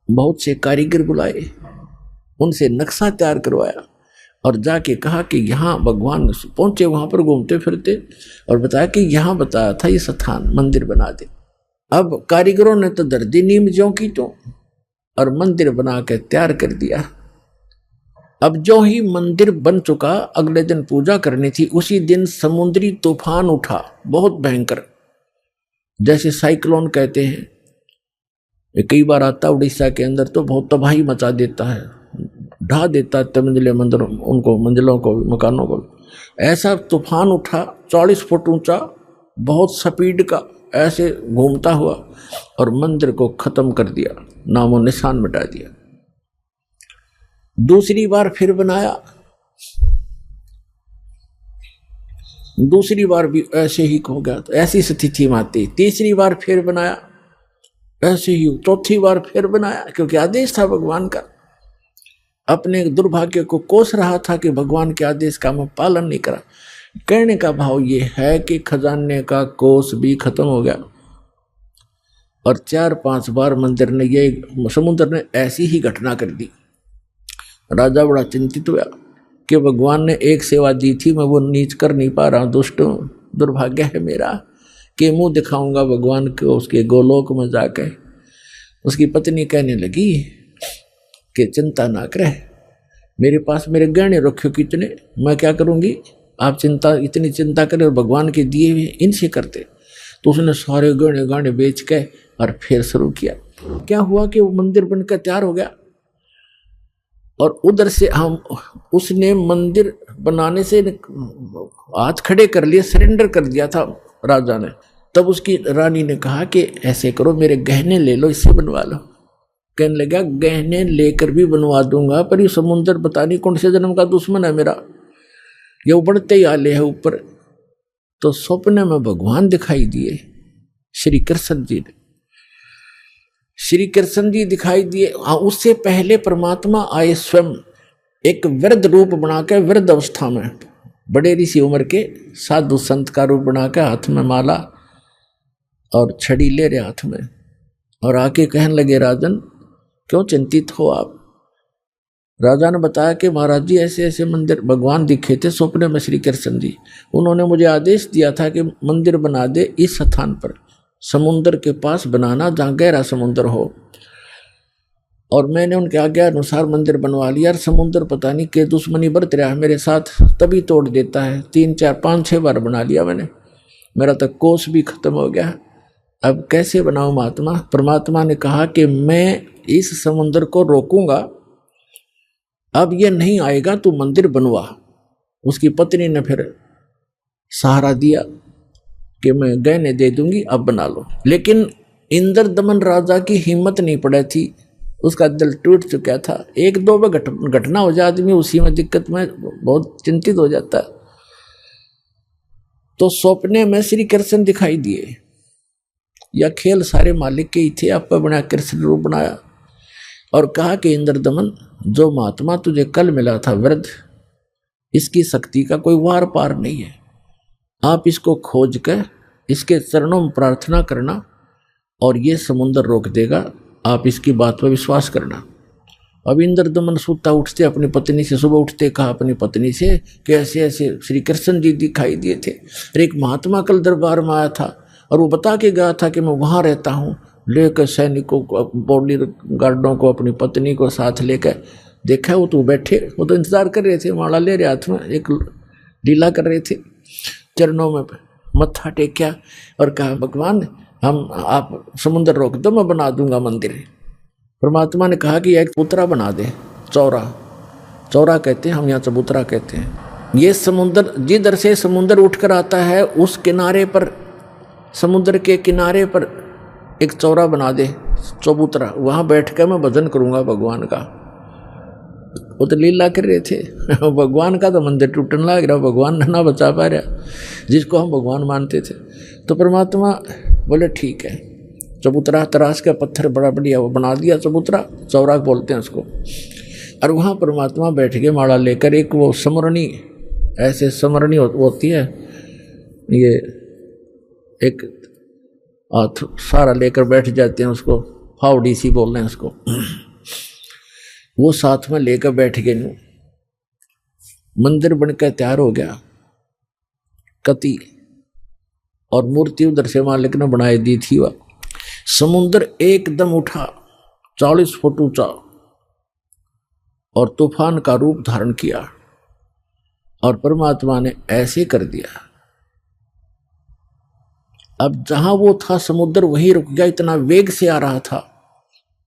बहुत से कारीगर बुलाए, उनसे नक्शा तैयार करवाया और जाके कहा कि यहाँ भगवान पहुंचे, वहां पर घूमते फिरते, और बताया कि यहाँ बताया था ये स्थान मंदिर बना दे। अब कारीगरों ने तो दर्दी नीम ज्यों की तो, और मंदिर बना के तैयार कर दिया। अब जो ही मंदिर बन चुका, अगले दिन पूजा करनी थी। उसी दिन समुद्री तूफान उठा, बहुत भयंकर, जैसे साइक्लोन कहते हैं। ये कई बार आता उड़ीसा के अंदर, तो बहुत तबाही मचा देता है, ढा देता है मंजिले मंदिरों उनको, मंजिलों को, मकानों को। ऐसा तूफान उठा 40 फुट ऊंचा, बहुत स्पीड का, ऐसे घूमता हुआ, और मंदिर को खत्म कर दिया, नामो निशान मिटा दिया। दूसरी बार फिर बनाया, दूसरी बार भी ऐसे ही हो गया, तो ऐसी स्थिति में आती। तीसरी बार फिर बनाया, ऐसे ही। चौथी बार फिर बनाया, क्योंकि आदेश था भगवान का। अपने दुर्भाग्य को कोस रहा था कि भगवान के आदेश का मैं पालन नहीं करा। कहने का भाव ये है कि खजाने का कोस भी खत्म हो गया, और 4-5 बार मंदिर ने, ये समुद्र ने ऐसी ही घटना कर दी। राजा बड़ा चिंतित हुआ कि भगवान ने एक सेवा दी थी, मैं वो नीच कर नहीं पा रहा, दुष्टों, दुर्भाग्य है मेरा कि मुंह दिखाऊंगा भगवान को उसके गोलोक में जाकर। उसकी पत्नी कहने लगी कि चिंता ना करे, मेरे पास मेरे गहने रखे कितने, मैं क्या करूंगी, आप इतनी चिंता करें, और भगवान के दिए हुए इनसे करते। तो उसने सारे गहने बेच के और फिर शुरू किया। क्या हुआ कि वो मंदिर बनकर तैयार हो गया, और उधर से उसने मंदिर बनाने से हाथ खड़े कर लिए, सरेंडर कर दिया था राजा ने। तब उसकी रानी ने कहा कि ऐसे करो, मेरे गहने ले लो, इससे बनवा लो। कहने लगा गहने लेकर भी बनवा दूंगा, पर ये समुद्र पता नहीं कौन से जन्म का दुश्मन है मेरा, ये उबड़ते ही आले है ऊपर। तो स्वप्न में भगवान दिखाई दिए, श्री कृष्ण जी ने, श्री कृष्ण जी दिखाई दिए। उससे पहले परमात्मा आए स्वयं, एक वृद्ध रूप बनाकर, वृद्ध अवस्था में, बड़े ऋषि उम्र के साधु संत का रूप बनाकर, हाथ में माला और छड़ी ले रहे हाथ में, और आके कहने लगे राजन क्यों चिंतित हो आप। राजा ने बताया कि महाराज जी ऐसे ऐसे मंदिर भगवान दिखे थे स्वप्न में श्री कृष्ण जी, उन्होंने मुझे आदेश दिया था कि मंदिर बना दे इस स्थान पर, समुद्र के पास बनाना जहाँ गहरा समुद्र हो। और मैंने उनके आज्ञा अनुसार मंदिर बनवा लिया। और समुद्र पता नहीं के दुश्मनी बरत रहा है मेरे साथ, तभी तोड़ देता है। 3, 4, 5, 6 बार बना लिया मैंने, मेरा तो कोष भी खत्म हो गया। अब कैसे बनाऊं महात्मा। परमात्मा ने कहा कि मैं इस समुद्र को रोकूंगा, अब ये नहीं आएगा, तू मंदिर बनवा। उसकी पत्नी ने फिर सहारा दिया कि मैं गहने दे दूंगी, अब बना लो। लेकिन इंद्र दमन राजा की हिम्मत नहीं पड़ी थी, उसका दिल टूट चुका था। एक दो में घटना हो जाए आदमी उसी में दिक्कत में बहुत चिंतित हो जाता। तो सपने में श्री कृष्ण दिखाई दिए। या खेल सारे मालिक के ही थे, आपका बना कृष्ण रूप बनाया और कहा कि इंद्रदमन, जो महात्मा तुझे कल मिला था वृद्ध, इसकी शक्ति का कोई वार पार नहीं है। आप इसको खोज कर इसके चरणों में प्रार्थना करना और ये समुद्र रोक देगा। आप इसकी बात पर विश्वास करना। अब इंद्रदमन सूता उठते अपनी पत्नी से, सुबह उठते कहा अपनी पत्नी से कि ऐसे ऐसे श्री कृष्ण जी दिखाई दिए थे। एक महात्मा कल दरबार में आया था और वो बता के गया था कि मैं वहाँ रहता हूँ। लेकर सैनिकों को, बॉडी गार्डों को, अपनी पत्नी को साथ लेकर देखा। वो तो बैठे, वो तो इंतजार कर रहे थे, माला ले रहे हाथ में, एक लीला कर रहे थे। चरणों में मत्था टेका और कहा भगवान आप समुद्र रोक दो, मैं बना दूंगा मंदिर। परमात्मा ने कहा कि एक चबूतरा बना दे। चौरा कहते हैं हम, यहाँ चबूतरा कहते हैं। ये समुद्र जिधर से समुद्र उठकर आता है उस किनारे पर, समुद्र के किनारे पर एक चौरा बना दे, चबूतरा। वहाँ बैठ कर मैं भजन करूँगा भगवान का। वो तो लीला कर रहे थे। भगवान का तो मंदिर टूटने लग रहा, भगवान ना बचा पा रहा जिसको हम भगवान मानते थे। तो परमात्मा बोले ठीक है। चबूतरा तराश का पत्थर बड़ा बढ़िया वो बना दिया, चबूतरा, चौरा बोलते हैं उसको। और वहाँ परमात्मा बैठ के माला लेकर, एक वो समरणी, ऐसे समरणी होती है, ये एक हाथ सारा लेकर बैठ जाते हैं, उसको फावड़ी सी बोल रहे हैं उसको। वो साथ में लेकर बैठ गए। मंदिर बनकर तैयार हो गया। कति और मूर्ति उधर से मालिक ने बनाई दी थी। वह समुद्र एकदम उठा, 40 फुट ऊंचा, और तूफान का रूप धारण किया। और परमात्मा ने ऐसे कर दिया, अब जहां वो था समुद्र वहीं रुक गया। इतना वेग से आ रहा था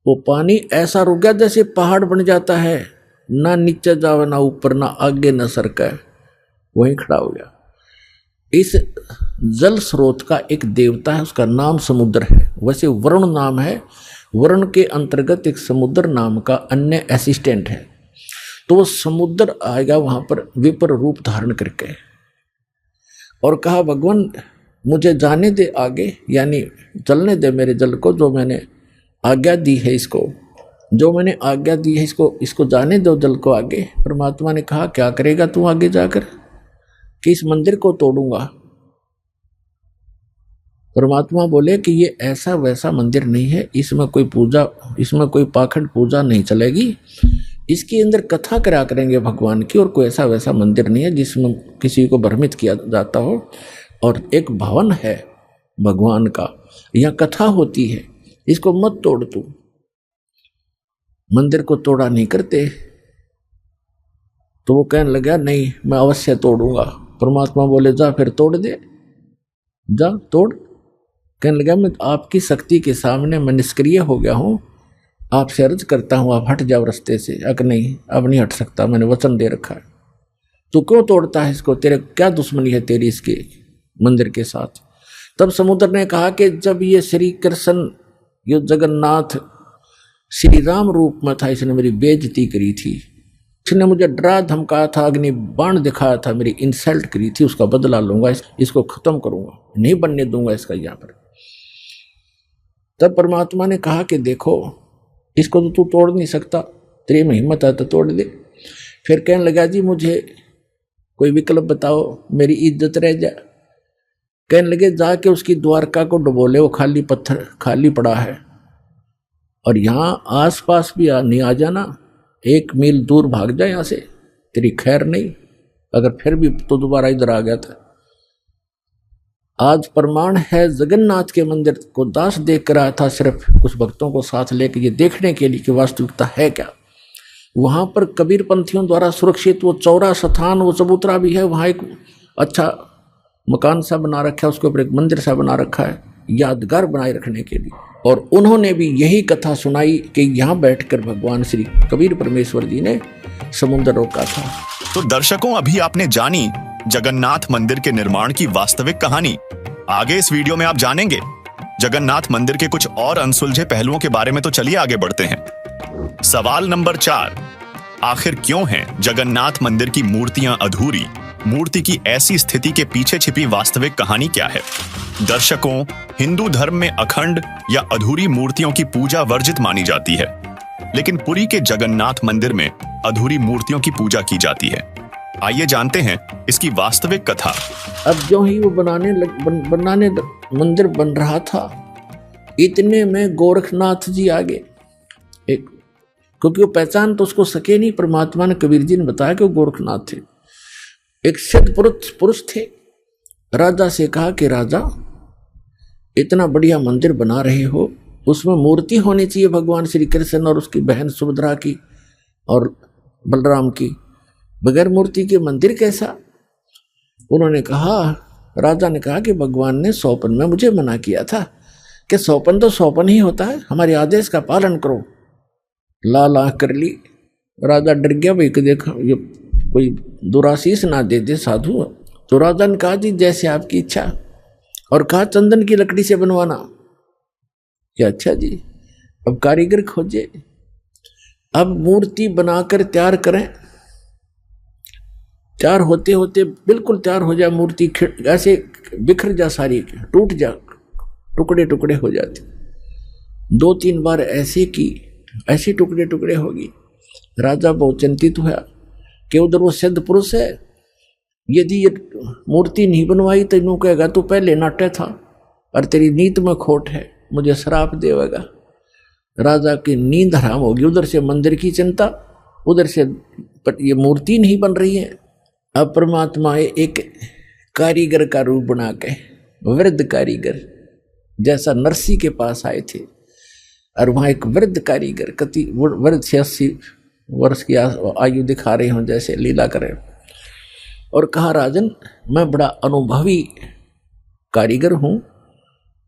वो पानी, ऐसा रुक गया जैसे पहाड़ बन जाता है, ना नीचे जावे ना ऊपर, ना आगे ना सरका, वहीं खड़ा हो गया। इस जल स्रोत का एक देवता है, उसका नाम समुद्र है। वैसे वरुण नाम है, वरुण के अंतर्गत एक समुद्र नाम का अन्य असिस्टेंट है। तो वो समुद्र आएगा वहां पर विपर रूप धारण करके और कहा भगवान मुझे जाने दे आगे, यानी चलने दे मेरे जल को, जो मैंने आज्ञा दी है इसको, जो मैंने आज्ञा दी है इसको जाने दो जल को आगे। परमात्मा ने कहा क्या करेगा तू आगे जाकर? कि इस मंदिर को तोड़ूंगा। परमात्मा बोले कि ये ऐसा वैसा मंदिर नहीं है, इसमें कोई पूजा, इसमें कोई पाखंड पूजा नहीं चलेगी, इसके अंदर कथा करा करेंगे भगवान की, और कोई ऐसा वैसा मंदिर नहीं है जिसमें किसी को भ्रमित किया जाता हो। और एक भवन है भगवान का, यहाँ कथा होती है, इसको मत तोड़ तू। मंदिर को तोड़ा नहीं करते। तो वो कहने लगा नहीं मैं अवश्य तोड़ूंगा। परमात्मा बोले जा फिर तोड़ दे, जा तोड़। कहने लगा मैं आपकी शक्ति के सामने मैं निष्क्रिय हो गया हूँ, आपसे अर्ज करता हूँ आप हट जाओ रास्ते से। अक नहीं, अब नहीं हट सकता, मैंने वचन दे रखा है। तू क्यों तोड़ता है इसको, तेरे क्या दुश्मनी है तेरी इसके मंदिर के साथ? तब समुद्र ने कहा कि जब ये श्री कृष्ण, ये जगन्नाथ श्री राम रूप में था, इसने मेरी बेइज्जती करी थी, इसने मुझे डरा धमकाया था, अग्नि बाण दिखाया था, मेरी इंसल्ट करी थी, उसका बदला लूंगा, इसको खत्म करूंगा, नहीं बनने दूंगा इसका यहाँ पर। तब परमात्मा ने कहा कि देखो इसको तो तू तोड़ नहीं सकता, तेरे में हिम्मत है तो तोड़ दे। फिर कहने लगा जी मुझे कोई विकल्प बताओ, मेरी इज्जत रह जाए। कहने लगे जाके उसकी द्वारका को डुबो ले, वो खाली पत्थर खाली पड़ा है, और यहाँ आसपास भी नहीं आ जाना, 1 मील दूर भाग जाए यहाँ से, तेरी खैर नहीं। अगर फिर भी तो दोबारा इधर आ गया था। आज प्रमाण है जगन्नाथ के मंदिर को दास देख कर आया था, सिर्फ कुछ भक्तों को साथ लेकर ये देखने के लिए कि वास्तविकता है क्या। वहाँ पर कबीर पंथियों द्वारा सुरक्षित वो चौरा स्थान, वो चबूतरा भी है, वहाँ एक अच्छा मकान सा बना रखा है, उसके ऊपर एक मंदिर सा बना रखा है यादगार बनाए रखने के लिए। और उन्होंने भी यही कथा सुनाई कि यहाँ बैठकर भगवान श्री कबीर परमेश्वर जी ने समुद्र रोका था। तो दर्शकों अभी आपने जानी जगन्नाथ मंदिर के निर्माण की वास्तविक कहानी। आगे इस वीडियो में आप जानेंगे जगन्नाथ मंदिर के कुछ और अनसुलझे पहलुओं के बारे में। तो चलिए आगे बढ़ते हैं। सवाल नंबर 4, आखिर क्यों हैं जगन्नाथ मंदिर की मूर्तियां अधूरी? मूर्ति की ऐसी स्थिति के पीछे छिपी वास्तविक कहानी क्या है? दर्शकों, हिंदू धर्म में अखंड या अधूरी मूर्तियों की पूजा वर्जित मानी जाती है, लेकिन पुरी के जगन्नाथ मंदिर में अधूरी मूर्तियों की पूजा की जाती है। आइए जानते हैं इसकी वास्तविक कथा। अब जो ही वो बनाने मंदिर बन रहा था, इतने में गोरखनाथ जी आ गए। एक क्योंकि वो पहचान तो उसको सके नहीं, परमात्मा ने, कबीर जी ने बताया कि वो गोरखनाथ थे। एक सिद्ध पुरुष थे। राजा से कहा कि राजा, इतना बढ़िया मंदिर बना रहे हो, उसमें मूर्ति होनी चाहिए भगवान श्री कृष्ण और उसकी बहन सुभद्रा की और बलराम की। बगैर मूर्ति के मंदिर कैसा? उन्होंने कहा, राजा ने कहा कि भगवान ने सौपन में मुझे मना किया था कि सौपन तो सौपन ही होता है, हमारे आदेश का पालन करो। ला कर ली। राजा डर गया, भाई कि देखो ये कोई दुराशीष ना दे दे साधु। तो राजा ने कहा, जी जैसे आपकी इच्छा, और कहा चंदन की लकड़ी से बनवाना। क्या? अच्छा जी। अब कारीगर खोजे, अब मूर्ति बनाकर तैयार करें। तैयार होते होते बिल्कुल तैयार हो जाए मूर्ति, ऐसे बिखर जा, सारी टूट जा, टुकड़े टुकड़े हो जाते। 2-3 बार ऐसे की, ऐसे टुकड़े टुकड़े होगी। राजा बहुत चिंतित हुआ कि उधर वो सिद्ध पुरुष है, यदि ये मूर्ति नहीं बनवाई तो यूँ कहेगा तू पहले नाट्य था और तेरी नीत में खोट है, मुझे श्राप देगा। राजा की नींद हराम होगी। उधर से मंदिर की चिंता, उधर से ये मूर्ति नहीं बन रही है। अब परमात्मा एक कारीगर का रूप बना के, वृद्ध कारीगर जैसा नरसी के पास आए थे, और वहाँ एक वृद्ध कारीगर, कति वृद्ध 86 वर्ष की आयु दिखा रहे हों, जैसे लीला करें, और कहा, राजन मैं बड़ा अनुभवी कारीगर हूँ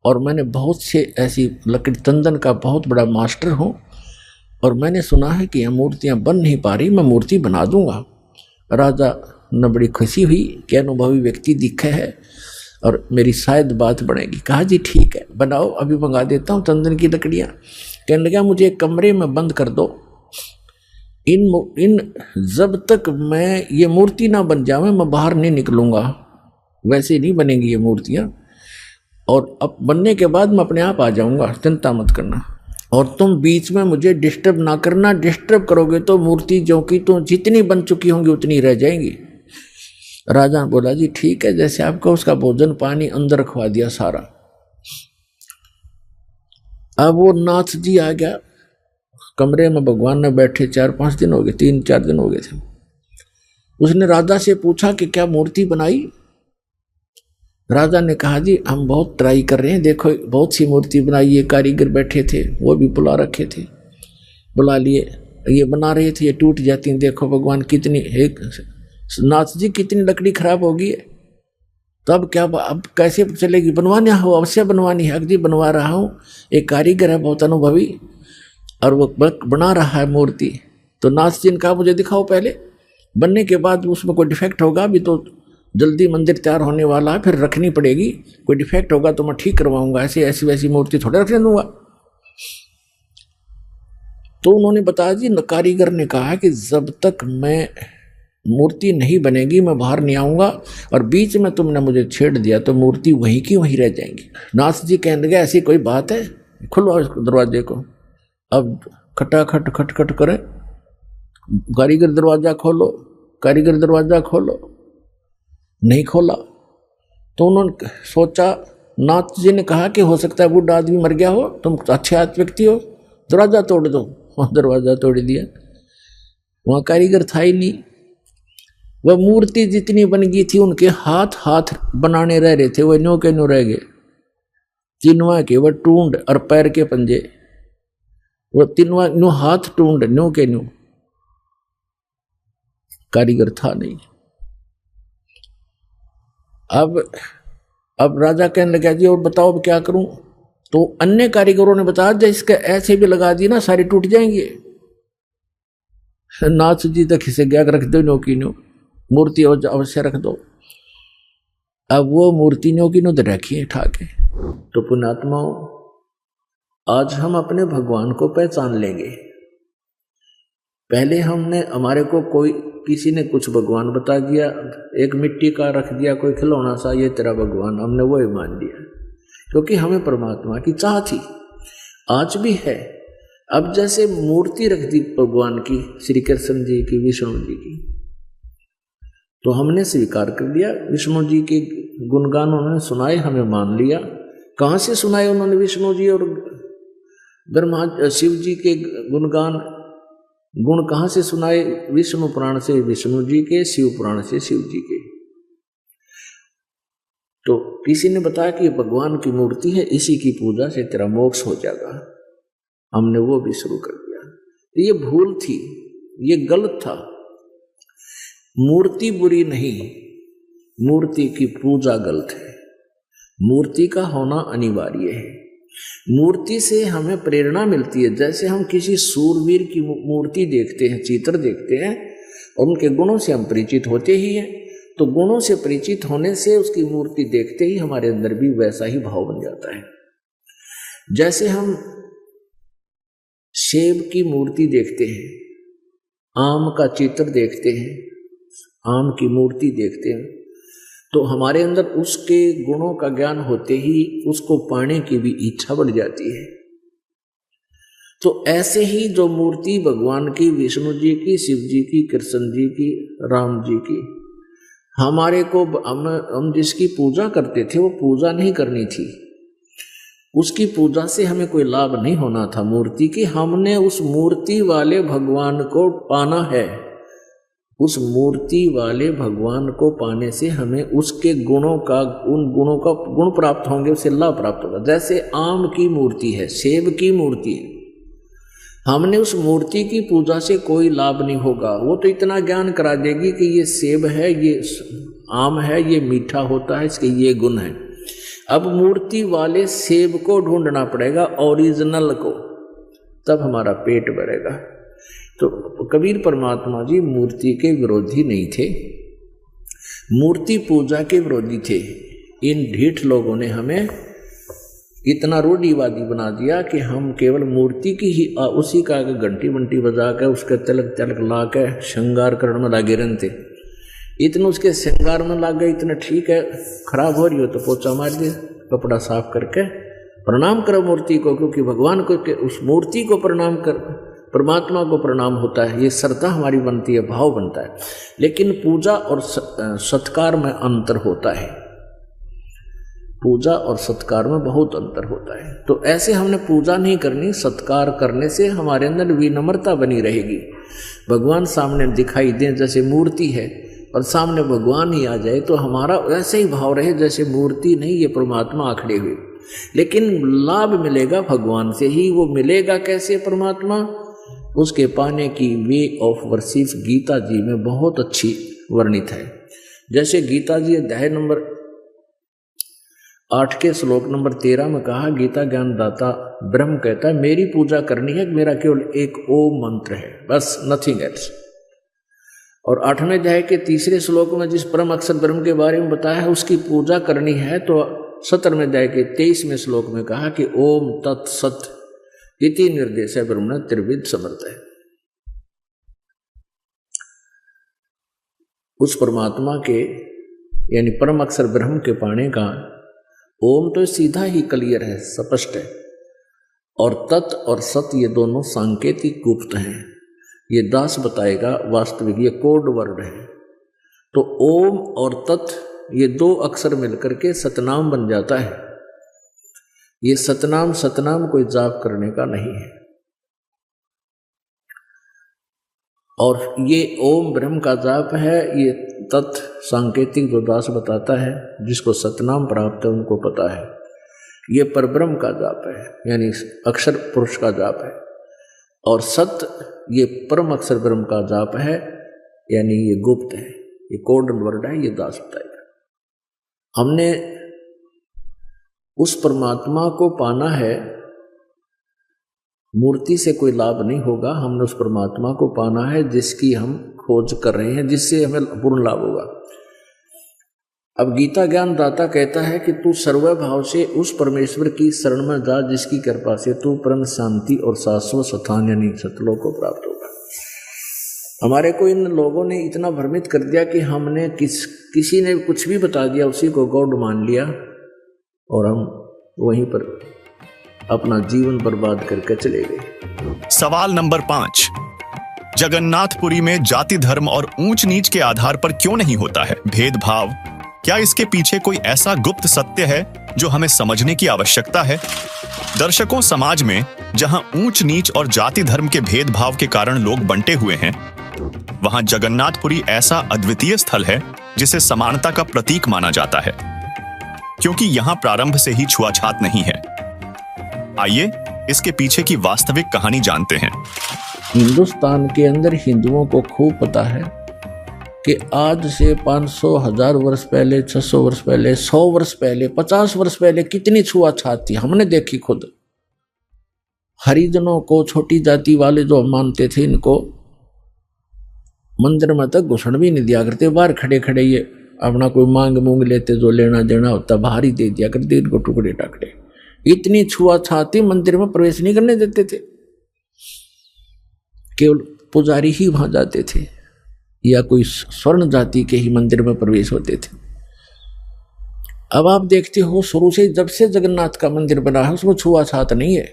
और मैंने बहुत से ऐसी लकड़ी चंदन का बहुत बड़ा मास्टर हूँ, और मैंने सुना है कि यह मूर्तियाँ बन नहीं पा रही, मैं मूर्ति बना दूंगा। राजा ने बड़ी खुशी हुई कि अनुभवी व्यक्ति दिखे है और मेरी शायद बात बनेगी। कहा, जी ठीक है, बनाओ, अभी मंगा देता हूँ चंदन की लकड़ियाँ। कहने लगा, मुझे एक कमरे में बंद कर दो, इन जब तक मैं ये मूर्ति ना बन जावे मैं बाहर नहीं निकलूंगा। वैसे नहीं बनेंगी ये मूर्तियाँ, और अब बनने के बाद मैं अपने आप आ जाऊंगा, चिंता मत करना। और तुम बीच में मुझे डिस्टर्ब ना करना, डिस्टर्ब करोगे तो मूर्ति जो कि तो जितनी बन चुकी होंगी उतनी रह जाएंगी। राजा बोला, जी ठीक है, जैसे आपका। उसका भोजन पानी अंदर रखवा दिया सारा। अब वो नाथ जी आ गया कमरे में, भगवान ने बैठे 4-5 दिन हो गए, 3-4 दिन हो गए थे। उसने राजा से पूछा कि क्या मूर्ति बनाई? राजा ने कहा, जी हम बहुत ट्राई कर रहे हैं, देखो बहुत सी मूर्ति बनाई। ये कारीगर बैठे थे, वो भी बुला रखे थे, बुला लिए, ये बना रहे थे, ये टूट जाती हैं। देखो भगवान कितनी, एक नाथ जी कितनी लकड़ी खराब होगी है, तब क्या, अब कैसे चलेगी? बनवाने हो, अवश्य बनवानी है। जी बनवा रहा हूँ, एक कारीगर है बहुत अनुभवी और वो बना रहा है मूर्ति। तो नाथ जी ने कहा, मुझे दिखाओ पहले, बनने के बाद उसमें कोई डिफेक्ट होगा, अभी तो जल्दी मंदिर तैयार होने वाला है, फिर रखनी पड़ेगी, कोई डिफेक्ट होगा तो मैं ठीक करवाऊंगा, ऐसी वैसी मूर्ति थोड़े रखने दूंगा। तो उन्होंने बताया, जी कारीगर ने कहा कि जब तक मैं मूर्ति नहीं बनेगी मैं बाहर नहीं आऊंगा, और बीच में तुमने मुझे छेड़ दिया तो मूर्ति वहीं की वहीं रह जाएंगी। नाथ जी कहने लगे, ऐसी कोई बात है, खुलवाओ इस दरवाजे को। अब खटाखट खटखट करें, कारीगर दरवाजा खोलो, कारीगर दरवाजा खोलो, नहीं खोला। तो उन्होंने सोचा, नाथ जी ने कहा कि हो सकता है बूढ़ा आदमी मर गया हो, तुम अच्छे व्यक्ति हो, दरवाजा तोड़ दो। वहाँ दरवाजा तोड़ दिया, वहाँ कारीगर था ही नहीं। वह मूर्ति जितनी बन गई थी, उनके हाथ बनाने रह रहे थे, वह न्यू के न्यू रह गए। तीनवा के वह टूंड और पैर के पंजे, वो तीनवा न्यू हाथ टूंड, न्यू के न्यू, कारीगर था नहीं। अब राजा कहने लगा, जी और बताओ अब क्या करूं? तो अन्य कारीगरों ने बताया, जब इसके ऐसे भी लगा दी ना सारी टूट जाएंगे। नाथ जी तक इसे गया, रख दो न्यो की न्यो, मूर्ति अवश्य रख दो। अब वो मूर्ति न्यो की न्यो रखी ठाके। तो पुण्यात्माओं, आज हम अपने भगवान को पहचान लेंगे। पहले हमने हमारे को कोई किसी ने कुछ भगवान बता दिया, एक मिट्टी का रख दिया कोई खिलौना सा, ये तेरा भगवान, हमने वो ही मान लिया, क्योंकि हमें परमात्मा की चाह थी, आज भी है। अब जैसे मूर्ति रख दी भगवान की, श्री कृष्ण जी की, विष्णु जी की, तो हमने स्वीकार कर लिया। विष्णु जी के गुणगान उन्होंने सुनाए, हमें मान लिया। कहाँ से सुनाए उन्होंने विष्णु जी और ब्रह्मा शिव जी के गुणगान, गुण कहाँ से सुनाए? विष्णु पुराण से विष्णु जी के, शिव पुराण से शिव जी के। तो किसी ने बताया कि भगवान की मूर्ति है, इसी की पूजा से तेरा मोक्ष हो जाएगा, हमने वो भी शुरू कर दिया। ये भूल थी, ये गलत था। मूर्ति बुरी नहीं, मूर्ति की पूजा गलत है। मूर्ति का होना अनिवार्य है। मूर्ति से हमें प्रेरणा मिलती है। जैसे हम किसी सूरवीर की मूर्ति देखते हैं, चित्र देखते हैं, और उनके गुणों से हम परिचित होते ही हैं, तो गुणों से परिचित होने से उसकी मूर्ति देखते ही हमारे अंदर भी वैसा ही भाव बन जाता है। जैसे हम सेब की मूर्ति देखते हैं, आम का चित्र देखते हैं, आम की मूर्ति देखते हैं, तो हमारे अंदर उसके गुणों का ज्ञान होते ही उसको पाने की भी इच्छा बढ़ जाती है। तो ऐसे ही जो मूर्ति भगवान की, विष्णु जी की, शिव जी की, कृष्ण जी की, राम जी की, हमारे को हम जिसकी पूजा करते थे वो पूजा नहीं करनी थी, उसकी पूजा से हमें कोई लाभ नहीं होना था मूर्ति की। हमने उस मूर्ति वाले भगवान को पाना है। उस मूर्ति वाले भगवान को पाने से हमें उसके गुणों का, उन गुणों का गुण प्राप्त होंगे, उससे लाभ प्राप्त होगा। जैसे आम की मूर्ति है, सेब की मूर्ति है, हमने उस मूर्ति की पूजा से कोई लाभ नहीं होगा। वो तो इतना ज्ञान करा देगी कि ये सेब है, ये आम है, ये मीठा होता है, इसके ये गुण है। अब मूर्ति वाले सेब को ढूंढना पड़ेगा, ओरिजिनल को, तब हमारा पेट भरेगा। तो कबीर परमात्मा जी मूर्ति के विरोधी नहीं थे, मूर्ति पूजा के विरोधी थे। इन ढीठ लोगों ने हमें इतना रूढ़िवादी बना दिया कि हम केवल मूर्ति की ही उसी का घंटी बंटी बजा के, उसके तिलक तिलक ला के श्रृंगार करने में लागे रहते। इतना उसके श्रृंगार में लाग गए, इतना ठीक है, खराब हो रही हो तो पोछा मार दे, कपड़ा साफ करके प्रणाम करो मूर्ति को, क्योंकि भगवान को उस मूर्ति को प्रणाम कर, परमात्मा को प्रणाम होता है। ये श्रद्धा हमारी बनती है, भाव बनता है। लेकिन पूजा और सत्कार में अंतर होता है, पूजा और सत्कार में बहुत अंतर होता है। तो ऐसे हमने पूजा नहीं करनी, सत्कार करने से हमारे अंदर विनम्रता बनी रहेगी। भगवान सामने दिखाई दें, जैसे मूर्ति है और सामने भगवान ही आ जाए, तो हमारा वैसे ही भाव रहे जैसे मूर्ति नहीं, ये परमात्मा आखड़े हुए। लेकिन लाभ मिलेगा भगवान से ही। वो मिलेगा कैसे परमात्मा? उसके पाने की वे ऑफ वर्शिप गीता जी में बहुत अच्छी वर्णित है। जैसे गीता जी अध्याय नंबर 8 के श्लोक नंबर 13 में कहा, गीता ज्ञान दाता ब्रह्म कहता है मेरी पूजा करनी है, मेरा केवल एक ओम मंत्र है, बस, नथिंग एल्स। और 8वें अध्याय के 3 श्लोक में जिस परम अक्षर ब्रह्म के बारे में बताया है उसकी पूजा करनी है, तो 17वें अध्याय के 23वें श्लोक में कहा कि ओम तत्सत इति निर्देश है ब्रह्म त्रिविध समर्थ है। उस परमात्मा के यानी परम अक्षर ब्रह्म के पाने का ओम तो सीधा ही क्लियर है, स्पष्ट है, और तत् और सत ये दोनों सांकेतिक गुप्त हैं। ये दास बताएगा, वास्तविक ये कोड वर्ड है। तो ओम और तत् ये 2 अक्षर मिलकर के सतनाम बन जाता है। ये सतनाम कोई जाप करने का नहीं है। और ये ओम ब्रह्म का जाप है, ये तत् सांकेतिक जो दास बताता है, जिसको सतनाम प्राप्त है उनको पता है, ये परब्रह्म का जाप है, यानी अक्षर पुरुष का जाप है। और सत ये परम अक्षर ब्रह्म का जाप है, यानी ये गुप्त है, ये कोड वर्ड है, ये दास बताएगा। हमने उस परमात्मा को पाना है, मूर्ति से कोई लाभ नहीं होगा। हमने उस परमात्मा को पाना है जिसकी हम खोज कर रहे हैं, जिससे हमें पूर्ण लाभ होगा। अब गीता ज्ञान दाता कहता है कि तू सर्वभाव से उस परमेश्वर की शरण में जा जिसकी कृपा से तू परम शांति और शाश्वत स्थान यानी सतलोक को प्राप्त होगा। हमारे को इन लोगों ने इतना भ्रमित कर दिया कि हमने किसी ने कुछ भी बता दिया उसी को गॉड मान लिया और हम वहीं पर अपना जीवन बर्बाद करके चले गए। सवाल नंबर 5, जगन्नाथपुरी में जाति धर्म और ऊंच नीच के आधार पर क्यों नहीं होता है भेदभाव? क्या इसके पीछे कोई ऐसा गुप्त सत्य है जो हमें समझने की आवश्यकता है? दर्शकों, समाज में जहां ऊंच नीच और जाति धर्म के भेदभाव के कारण लोग बंटे हुए हैं, वहां जगन्नाथपुरी ऐसा अद्वितीय स्थल है जिसे समानता का प्रतीक माना जाता है, क्योंकि यहां प्रारंभ से ही छुआछात नहीं है। आइए इसके पीछे की वास्तविक कहानी जानते हैं। हिंदुस्तान के अंदर हिंदुओं को खूब पता है कि आज से 500 1000 वर्ष पहले, 600 वर्ष पहले, 100 वर्ष पहले, 50 वर्ष पहले कितनी छुआछात थी, हमने देखी खुद। हरिजनों को, छोटी जाति वाले जो मानते थे, इनको मंदिर में तक घुसण भी नहीं दिया करते। बाहर खड़े खड़े ये अपना कोई मांग मूंग लेते, जो लेना देना होता बाहर ही दे दिया करते इनको, टुकड़े टाकड़े। इतनी छुआछात थी, मंदिर में प्रवेश नहीं करने देते थे। केवल पुजारी ही वहां जाते थे या कोई स्वर्ण जाति के ही मंदिर में प्रवेश होते थे। अब आप देखते हो शुरू से जब से जगन्नाथ का मंदिर बना है उसमें छुआछात नहीं है।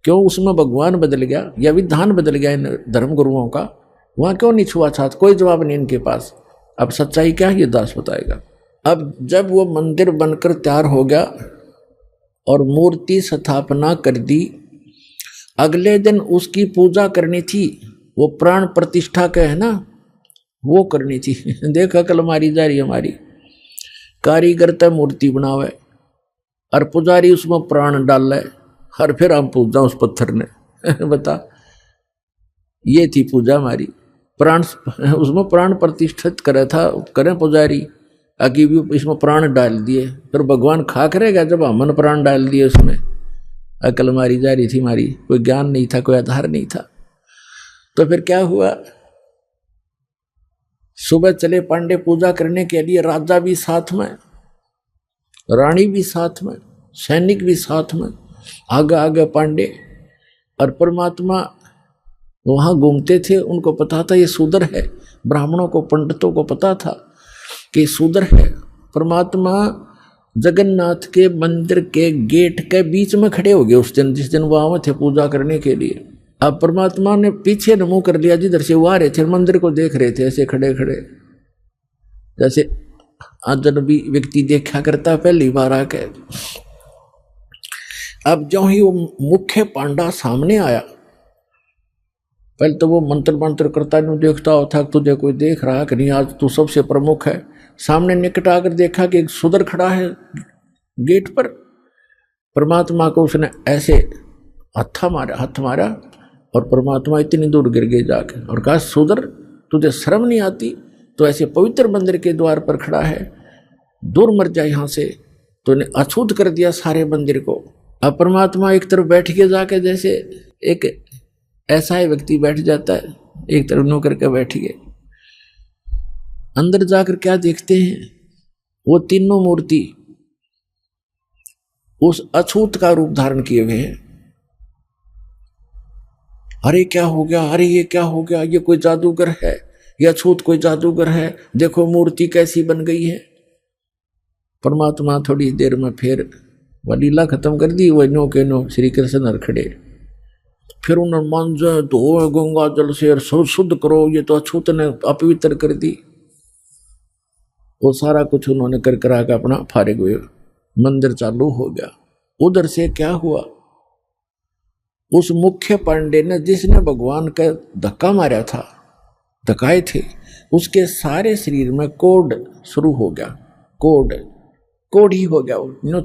क्यों? उसमें भगवान बदल गया या विधान बदल गया इन धर्म गुरुओं का? वहां क्यों नहीं छुआछात? कोई जवाब नहीं इनके पास। अब सच्चाई क्या है ये दास बताएगा। अब जब वो मंदिर बनकर तैयार हो गया और मूर्ति स्थापना कर दी, अगले दिन उसकी पूजा करनी थी। वो प्राण प्रतिष्ठा का है ना, वो करनी थी। देख अकल मारी जा रही हमारी। कारीगर तो मूर्ति बनावे और पुजारी उसमें प्राण डाल है और फिर हम पूजा उस पत्थर ने। बता, ये थी पूजा हमारी। प्राण उसमें प्राण प्रतिष्ठित करे था, करें पुजारी, आगे भी इसमें प्राण डाल दिए, फिर भगवान खा करेगा जब हमने प्राण डाल दिए उसमें। अकल मारी जा रही थी हमारी, कोई ज्ञान नहीं था, कोई आधार नहीं था। तो फिर क्या हुआ, सुबह चले पांडे पूजा करने के लिए। राजा भी साथ में, रानी भी साथ में, सैनिक भी साथ में, आगे आगे पांडे। और परमात्मा वहां घूमते थे। उनको पता था ये शूद्र है। ब्राह्मणों को, पंडितों को पता था कि शूद्र है। परमात्मा जगन्नाथ के मंदिर के गेट के बीच में खड़े हो गए उस दिन, जिस दिन वहां थे पूजा करने के लिए। अब परमात्मा ने पीछे न मुंह कर लिया, जिधर से वो आ रहे थे मंदिर को देख रहे थे ऐसे खड़े खड़े, जैसे अजनबी व्यक्ति देखा करता पहली बार आके। अब जो ही वो मुख्य पांडा सामने आया, पहले तो वो मंत्र मंत्र करता नहीं देखता था तुझे कोई देख रहा कि नहीं, आज तू सबसे प्रमुख है। सामने निकट आकर देखा कि एक शूद्र खड़ा है गेट पर। परमात्मा को उसने ऐसे हाथ मारा और परमात्मा इतनी दूर गिर गए जाके और कहा, शूद्र तुझे शर्म नहीं आती? तो ऐसे पवित्र मंदिर के द्वार पर खड़ा है, दूर मर जाए यहाँ से। तो ने अछूत कर दिया सारे मंदिर को। अब परमात्मा एक तरफ बैठ के जाके, जैसे एक ऐसा ही व्यक्ति बैठ जाता है, एक तरफ नो करके बैठ गए। अंदर जाकर क्या देखते हैं, वो तीनों मूर्ति उस अछूत का रूप धारण किए हुए हैं। अरे क्या हो गया, अरे ये क्या हो गया, ये कोई जादूगर है, ये अछूत कोई जादूगर है, देखो मूर्ति कैसी बन गई है। परमात्मा थोड़ी देर में फिर वह लीला खत्म कर दी। वह नो के नो श्री कृष्ण हर खड़े, फिर उन्होंने मांझे धो गंगा जल से शुद्ध करो, ये तो अछूत ने अपवित्र कर दी। वो सारा कुछ उन्होंने कर करा के अपना फारिग हुए, मंदिर चालू हो गया। उधर से क्या हुआ, उस मुख्य पांडे ने जिसने भगवान का धक्का मारा था, धक्काए थे, उसके सारे शरीर में कोढ़ शुरू हो गया। कोढ़ ही हो गया।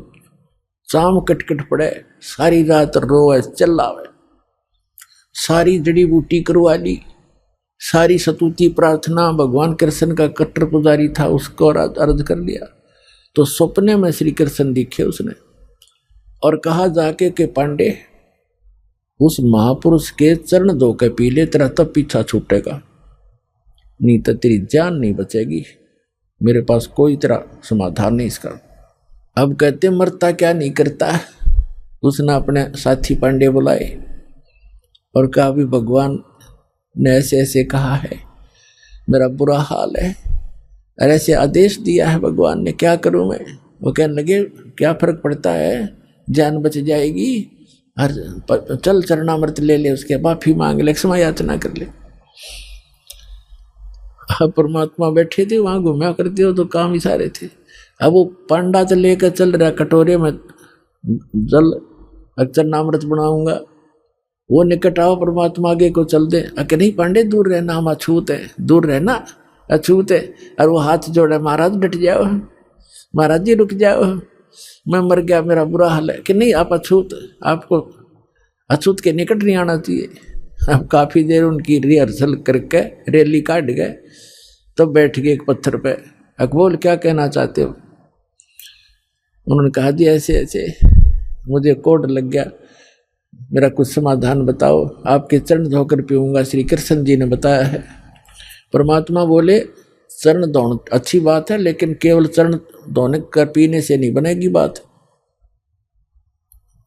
चाम कटकट पड़े, सारी रात रोए चिल्लावे, सारी जड़ी बूटी करवा ली, सारी सतुति प्रार्थना। भगवान कृष्ण का कट्टर पुजारी था, उसको अर्ज कर लिया। तो सपने में श्री कृष्ण दिखे उसने और कहा जाके कि पांडे, उस महापुरुष के चरण धो के पी ले, तेरा तब पीछा छूटेगा, नहीं तो तेरी जान नहीं बचेगी। मेरे पास कोई तेरा समाधान नहीं इसका। अब कहते मरता क्या नहीं करता। उसने अपने साथी पांडे बुलाए और कहा, भी भगवान ने ऐसे ऐसे कहा है मेरा बुरा हाल है। और ऐसे आदेश दिया है भगवान ने, क्या करूं मैं? वो कहने लगे क्या फर्क पड़ता है, जान बच जाएगी। और चल चरणामृत ले ले, उसके माफी मांग ले, क्षमा याचना कर ले। परमात्मा बैठे थे वहां, घूमया करते हो तो काम ही सारे थे। अब वो पांडा तो लेकर चल रहा कटोरे में जल, चरणामृत बनाऊंगा। वो निकट आओ, परमात्मा आगे को चल दे। अके नहीं पांडे, दूर रहना, हम अछूत है, दूर रहना, अछूत है। और वो हाथ जोड़े, महाराज डट जाओ, महाराज जी रुक जाओ, मैं मर गया, मेरा बुरा हाल है। कि नहीं आप अछूत, आपको अछूत के निकट नहीं आना चाहिए। अब काफी देर उनकी रिहर्सल करके रैली काट गए, तब बैठ गए एक पत्थर पे। अकबोल क्या कहना चाहते हो? उन्होंने कहा जी ऐसे ऐसे मुझे कोड लग गया, मेरा कुछ समाधान बताओ। आपके चरण धोकर पीऊंगा, श्री कृष्ण जी ने बताया है। परमात्मा बोले चरण धोना अच्छी बात है, लेकिन केवल चरण धोने कर पीने से नहीं बनेगी बात।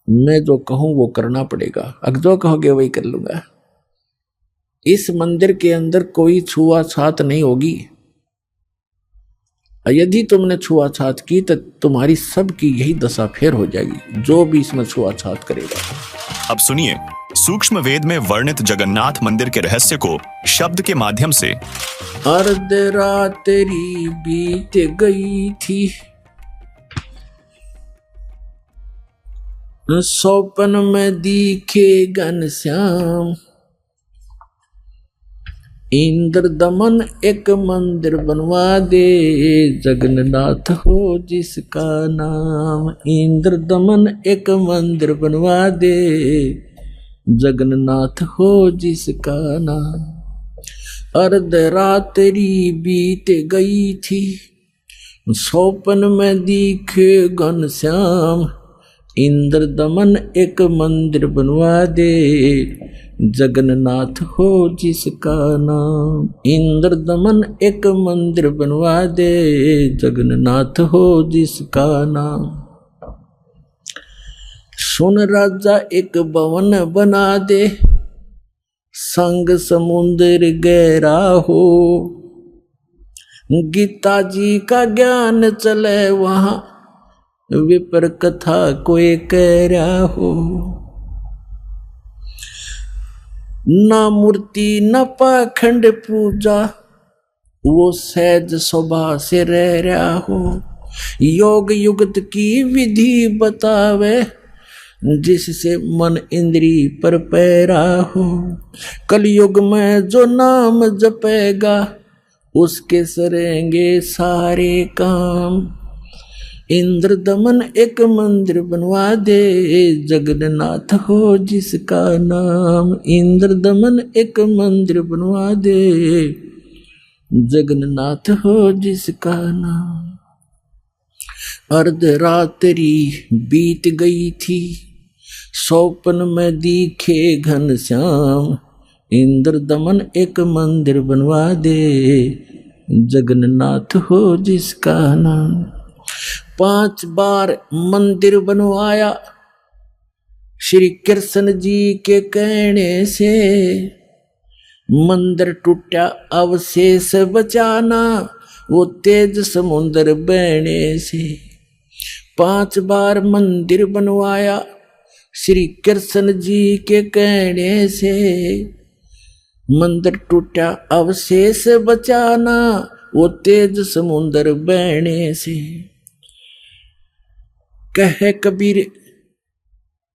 मैं जो कहूं वो करना पड़ेगा, अगर जो कहोगे वही कर लूंगा। इस मंदिर के अंदर कोई छुआछात नहीं होगी। यदि तुमने छुआछात की तो तुम्हारी सबकी यही दशा फेर हो जाएगी, जो भी इसमें छुआछात करेगा। अब सुनिए सूक्ष्म वेद में वर्णित जगन्नाथ मंदिर के रहस्य को शब्द के माध्यम से। अर्ध रात्रि बीत गई थी, सौपन में दिखे घनश्याम, इंद्र दमन एक मंदिर बनवा दे, जगन्नाथ हो जिसका नाम। इंद्र दमन एक मंदिर बनवा दे, जगन्नाथ हो जिसका नाम। अर्ध रात्रि बीत गई थी, सौपन में दिखे घनश्याम, इंद्र दमन एक मंदिर बनवा दे, जगन्नाथ हो जिसका नाम। इंद्र दमन एक मंदिर बनवा दे, जगन्नाथ हो जिसका नाम। सुन राजा एक भवन बना दे, संग समुद्र गहरा हो, गीता जी का ज्ञान चले वहां, विपर कथा कोई कह रहा हो। ना मूर्ति न पाखंड पूजा, वो सहज स्वभाव से रह रहा हो। योग युगत की विधि बतावे, जिससे मन इंद्री पर पैरा हो। कलयुग में जो नाम जपेगा, उसके सरेंगे सारे काम। इंद्र दमन एक मंदिर बनवा दे, जगन्नाथ हो जिसका नाम। इंद्र दमन एक मंदिर बनवा दे, जगन्नाथ हो जिसका नाम। अर्ध रात्रि बीत गई थी, सौपन में दिखे घनश्याम, इंद्र दमन एक मंदिर बनवा दे, जगन्नाथ हो जिसका नाम। 5 बार मंदिर बनवाया श्री कृष्ण जी के कहने से, मंदिर टूटा अवशेष बचाना, वो तेज समुद्र बहने से। 5 बार मंदिर बनवाया श्री कृष्ण जी के कहने से, मंदिर टूटा अवशेष बचाना, वो तेज समुद्र बहने से। कहे कबीर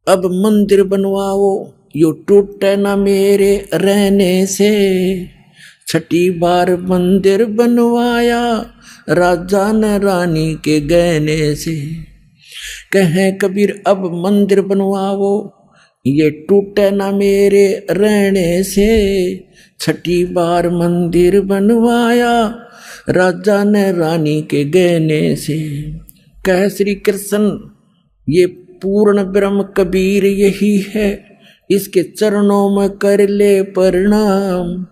अब मंदिर बनवाओ, यो टूटे ना मेरे रहने से। 6 बार मंदिर बनवाया राजा ने रानी के गहने से। कहे कबीर अब मंदिर बनवाओ, ये टूटे ना मेरे रहने से। 6 बार मंदिर बनवाया राजा ने रानी के गहने से। कह श्री कृष्ण ये पूर्ण ब्रह्म कबीर यही है, इसके चरणों में कर ले प्रणाम।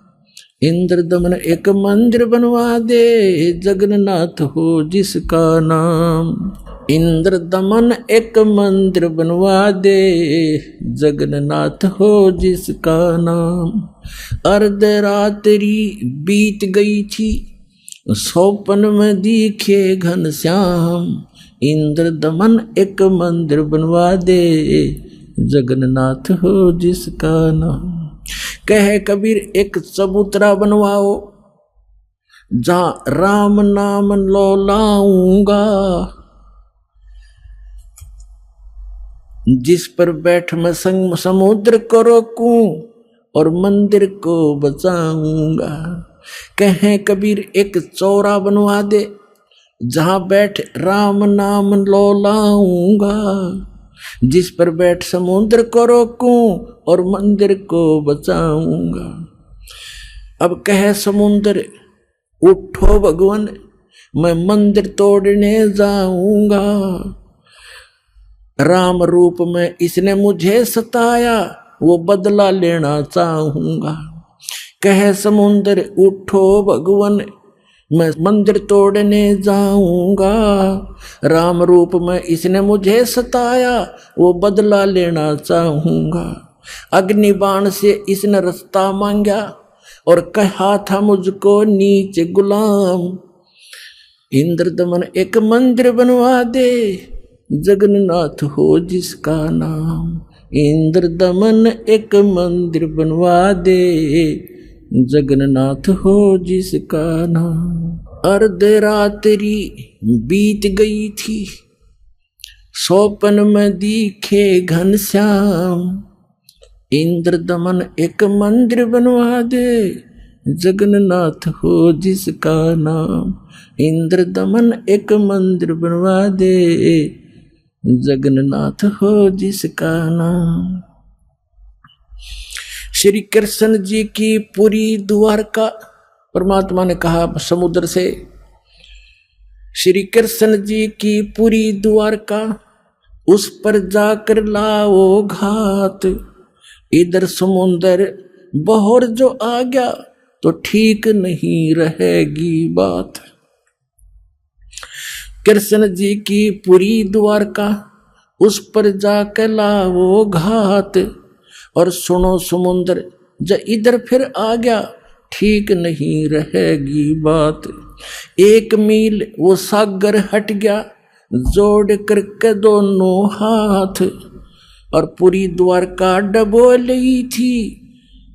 इंद्र दमन एक मंदिर बनवा दे, जगन्नाथ हो जिसका नाम। इंद्र दमन एक मंदिर बनवा दे, जगन्नाथ हो जिसका नाम। अर्ध रात्रि बीत गई थी, सौपन में दिखे घनश्याम। इंद्र दमन एक मंदिर बनवा दे, जगन्नाथ हो जिसका नाम। कहे कबीर एक चबूतरा बनवाओ, जहां राम नाम लो लाऊंगा। जिस पर बैठ मैं संग समुद्र को रोकूं और मंदिर को बचाऊंगा। कहे कबीर एक चौरा बनवा दे, जहां बैठ राम नाम लो लाऊंगा। जिस पर बैठ समुद्र को रोकूं और मंदिर को बचाऊंगा। अब कहे समुद्र उठो भगवान, मैं मंदिर तोड़ने जाऊंगा। राम रूप में इसने मुझे सताया, वो बदला लेना चाहूंगा। कहे समुद्र उठो भगवान, मैं मंदिर तोड़ने जाऊंगा। राम रूप में इसने मुझे सताया, वो बदला लेना चाहूंगा। अग्नि बाण से इसने रास्ता मांगा और कहा था मुझको नीचे गुलाम। इंद्र दमन एक मंदिर बनवा दे, जगन्नाथ हो जिसका नाम। इंद्र दमन एक मंदिर बनवा दे, जगन्नाथ हो जिसका नाम। अर्ध रात्रि बीत गई थी, सौपन में दिखे घनश्याम। इंद्र दमन एक मंदिर बनवा दे, जगन्नाथ हो जिसका नाम। इंद्र दमन एक मंदिर बनवा दे, जगन्नाथ हो जिसका नाम। श्री कृष्ण जी की पूरी द्वारका, परमात्मा ने कहा समुद्र से, श्री कृष्ण जी की पूरी द्वारका उस पर जाकर लाओ घात। इधर समुद्र बहर जो आ गया तो ठीक नहीं रहेगी बात। कृष्ण जी की पूरी द्वारका उस पर जाकर लाओ घात। और सुनो समुद्र जब इधर फिर आ गया ठीक नहीं रहेगी बात। एक मील वो सागर हट गया, जोड़ करके दोनों हाथ। और पूरी द्वारका डबोली थी,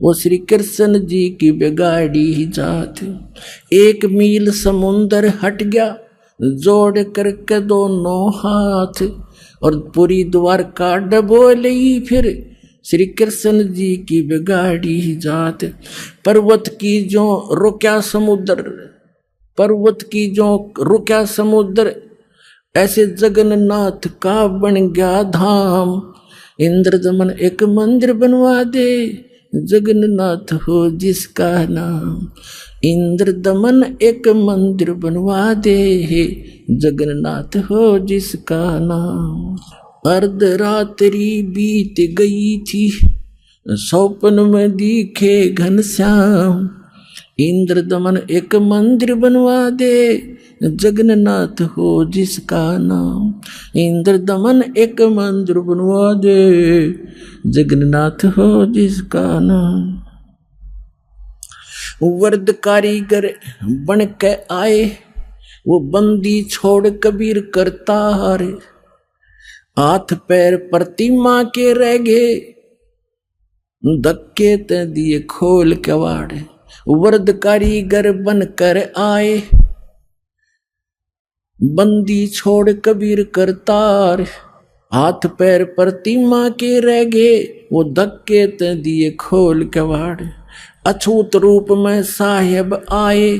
वो श्री कृष्ण जी की बिगाड़ी जात। एक मील समुद्र हट गया, जोड़ करके दोनों हाथ। और पूरी द्वारका डबोली फिर श्री कृष्ण जी की बिगाड़ी जात। पर्वत की जो रुक्या समुद्र, पर्वत की जो रुक्या समुद्र, ऐसे जगन्नाथ का बन गया धाम। इंद्र दमन एक मंदिर बनवा दे, जगन्नाथ हो जिसका नाम। इंद्र दमन एक मंदिर बनवा दे, जगन्नाथ हो जिसका नाम। अर्ध रात्रि बीत गई थी, सौपन में दिखे घनश्याम। इंद्र दमन एक मंदिर बनवा दे, जगन्नाथ हो जिसका नाम। इंद्र दमन एक मंदिर बनवा दे, जगन्नाथ हो जिसका नाम। वर्द कारीगर बन के आए, वो बंदी छोड़ कबीर करतार। हाथ पैर प्रतिमा के रह गए, धक्के ते दिए खोल कवाड़। वर्द कारीगर बन कर आए, बंदी छोड़ कबीर करतार। हाथ पैर प्रतिमा के रह गए, वो धक्के ते दिए खोल कवाड़। अछूत रूप में साहेब आए,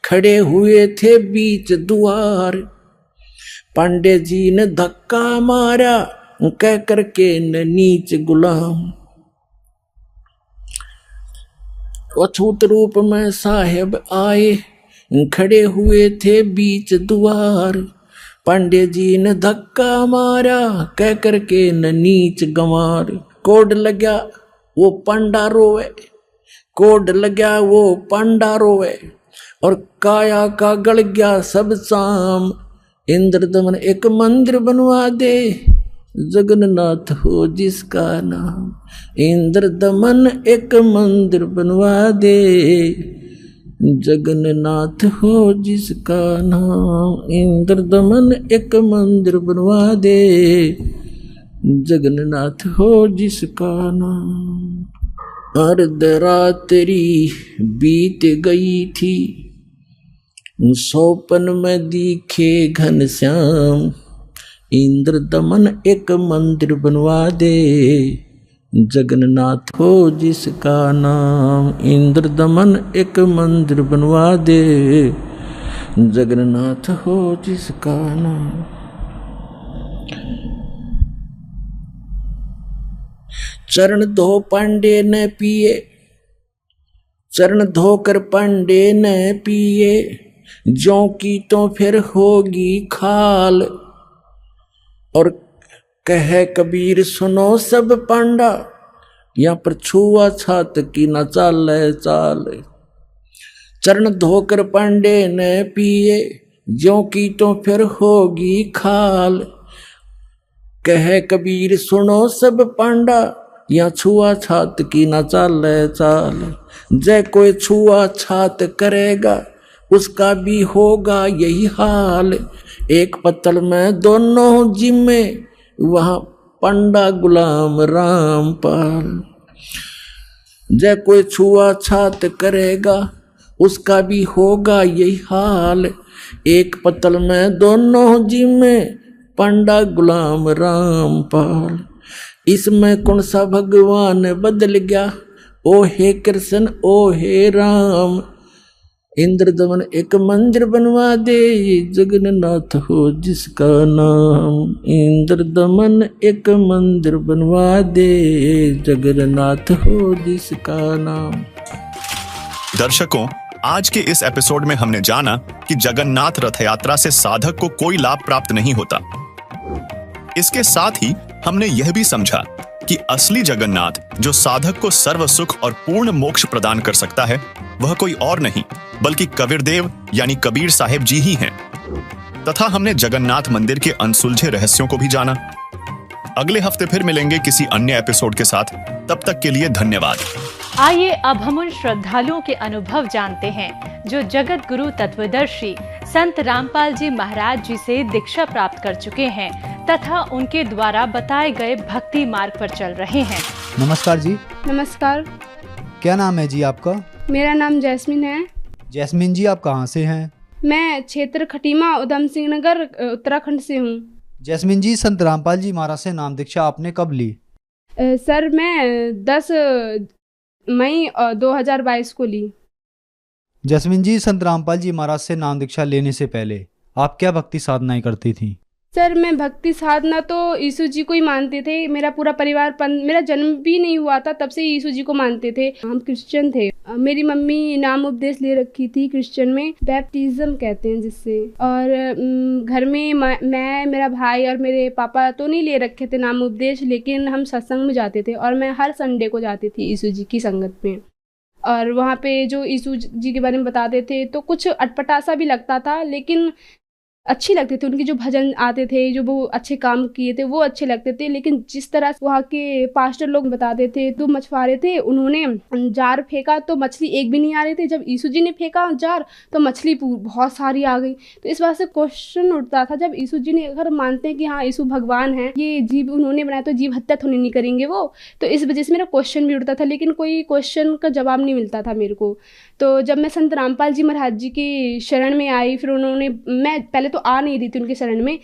खड़े हुए थे बीच द्वार। पांडे जी ने धक्का मारा, कह करके न नीच गुलाम। अछूत रूप में साहेब आए, खड़े हुए थे बीच द्वार। पांडे जी ने धक्का मारा, कह करके न नीच गंवार। कोड लग्या वो पांडा रोवे, कोड लग्या वो पांडा रोवे। और काया का गल गया सब शाम, इंद्र दमन एक मंदिर बनवा दे, जगन्नाथ हो जिसका नाम। इंद्र दमन एक मंदिर बनवा दे, जगन्नाथ हो जिसका नाम। इंद्र दमन एक मंदिर बनवा दे, जगन्नाथ हो जिसका नाम। अर्धरात्रि बीत गई थी, सौपन में दिखे घनश्याम। इंद्र दमन एक मंदिर बनवा दे, जगन्नाथ हो जिसका नाम। इंद्र दमन एक मंदिर बनवा दे, जगन्नाथ हो जिसका नाम। चरण धो पांडे न पिए, चरण धोकर पांडे न पिए, ज्यों की तो फिर होगी खाल। और कहे कबीर सुनो सब पांडा, यहाँ पर छुआ छात की न चाल चाल। चरण धोकर पांडे न पिए, ज्यों की तो फिर होगी खाल। कहे कबीर सुनो सब पांडा, यहाँ छुआ छात की न चाल चाल। जय कोई छुआ छात करेगा, उसका भी होगा यही हाल। एक पत्तल में दोनों जिम्मे, वहां पंडा गुलाम रामपाल। जय कोई छुआ छात करेगा, उसका भी होगा यही हाल। एक पत्तल में दोनों जिम्मे, पंडा गुलाम रामपाल। इसमें कौन सा भगवान बदल गया, ओ हे कृष्ण ओ हे राम। इंद्र दमन एक मंदिर बनवा दे, जगन्नाथ हो जिसका नाम। इंद्र दमन एक मंदिर बनवा दे, जगन्नाथ हो जिसका नाम। दर्शकों, आज के इस एपिसोड में हमने जाना कि जगन्नाथ रथ यात्रा से साधक को कोई लाभ प्राप्त नहीं होता। इसके साथ ही हमने यह भी समझा कि असली जगन्नाथ जो साधक को सर्व सुख और पूर्ण मोक्ष प्रदान कर सकता है, वह कोई और नहीं बल्कि कबीरदेव यानी कबीर साहिब जी ही हैं। तथा हमने जगन्नाथ मंदिर के अनसुलझे रहस्यों को भी जाना। अगले हफ्ते फिर मिलेंगे किसी अन्य एपिसोड के साथ। तब तक के लिए धन्यवाद। आइए अब हम उन श्रद्धालुओं के अनुभव जानते हैं जो जगत गुरु तत्वदर्शी संत रामपाल जी महाराज जी से दीक्षा प्राप्त कर चुके हैं तथा उनके द्वारा बताए गए भक्ति मार्ग पर चल रहे हैं। नमस्कार जी। नमस्कार। क्या नाम है जी आपका? मेरा नाम जैस्मिन है। जैस्मिन जी, आप कहाँ से हैं? मैं क्षेत्र खटीमा उधम सिंह नगर उत्तराखंड से हूँ। जैस्मिन जी, संत रामपाल जी महाराज से नाम दीक्षा आपने कब ली? सर मैं 10 मई 2022 को ली। जैस्मिन जी, संत रामपाल जी महाराज से नाम दीक्षा लेने से पहले आप क्या भक्ति साधनाएं करती थी? सर मैं भक्ति साधना तो यीशु जी को ही मानते थे। मेरा पूरा परिवार मेरा जन्म भी नहीं हुआ था तब से यीशु जी को मानते थे। हम क्रिश्चियन थे। मेरी मम्मी नाम उपदेश ले रखी थी क्रिश्चियन में, बैप्टिज्म कहते हैं जिससे। और घर में मैं, मेरा भाई और मेरे पापा तो नहीं ले रखे थे नाम उपदेश, लेकिन हम सत्संग में जाते थे और मैं हर संडे को जाती थी यीशु जी की संगत में। और वहाँ पे जो यीशु जी के बारे में बताते थे तो कुछ अटपटा सा भी लगता था, लेकिन अच्छी लगते थे। उनके जो भजन आते थे, जो वो अच्छे काम किए थे वो अच्छे लगते थे। लेकिन जिस तरह वहाँ के पास्टर लोग बताते थे, तो मछुआरे थे, उन्होंने जार फेंका तो मछली एक भी नहीं आ रही थी। जब यीशु जी ने फेंका जार तो मछली बहुत सारी आ गई। तो इस बात से क्वेश्चन उठता था, जब यीशु जी ने अगर मानते हैं कि हाँ यीशु भगवान है, ये जीव उन्होंने बनाया तो जीव हत्या थोड़ी नहीं करेंगे वो। तो इस वजह से मेरा क्वेश्चन भी उठता था, लेकिन कोई क्वेश्चन का जवाब नहीं मिलता था मेरे को। तो जब मैं संत रामपाल जी महाराज जी की शरण में आई, फिर उन्होंने, मैं पहले तो आ नहीं रही थी उनके शरण में,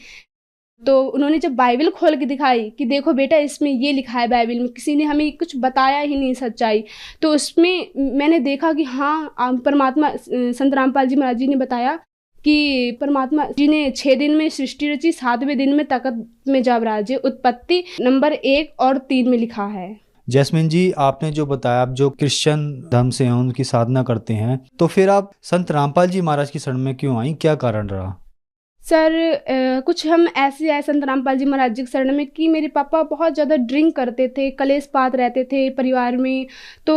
तो उन्होंने जब बाइबल खोल के दिखाई कि देखो बेटा इसमें ये लिखा है बाइबल में, किसी ने हमें कुछ बताया ही नहीं सच्चाई, तो उसमें मैंने देखा कि हाँ परमात्मा, संत रामपाल जी महाराज जी ने बताया कि परमात्मा जी ने 6 दिन में सृष्टि रची, 7वें दिन में तख्त में जा विराजे। उत्पत्ति नंबर 1 और 3 में लिखा है। जैस्मिन जी, आपने जो बताया, आप जो क्रिश्चियन धर्म से हैं, उनकी साधना करते हैं, तो फिर आप संत रामपाल जी महाराज की शरण में क्यों आई? क्या कारण रहा? सर कुछ हम ऐसे आए संत रामपाल जी महाराज जी के शरण में कि मेरे पापा बहुत ज़्यादा ड्रिंक करते थे, कलेश पात रहते थे परिवार में। तो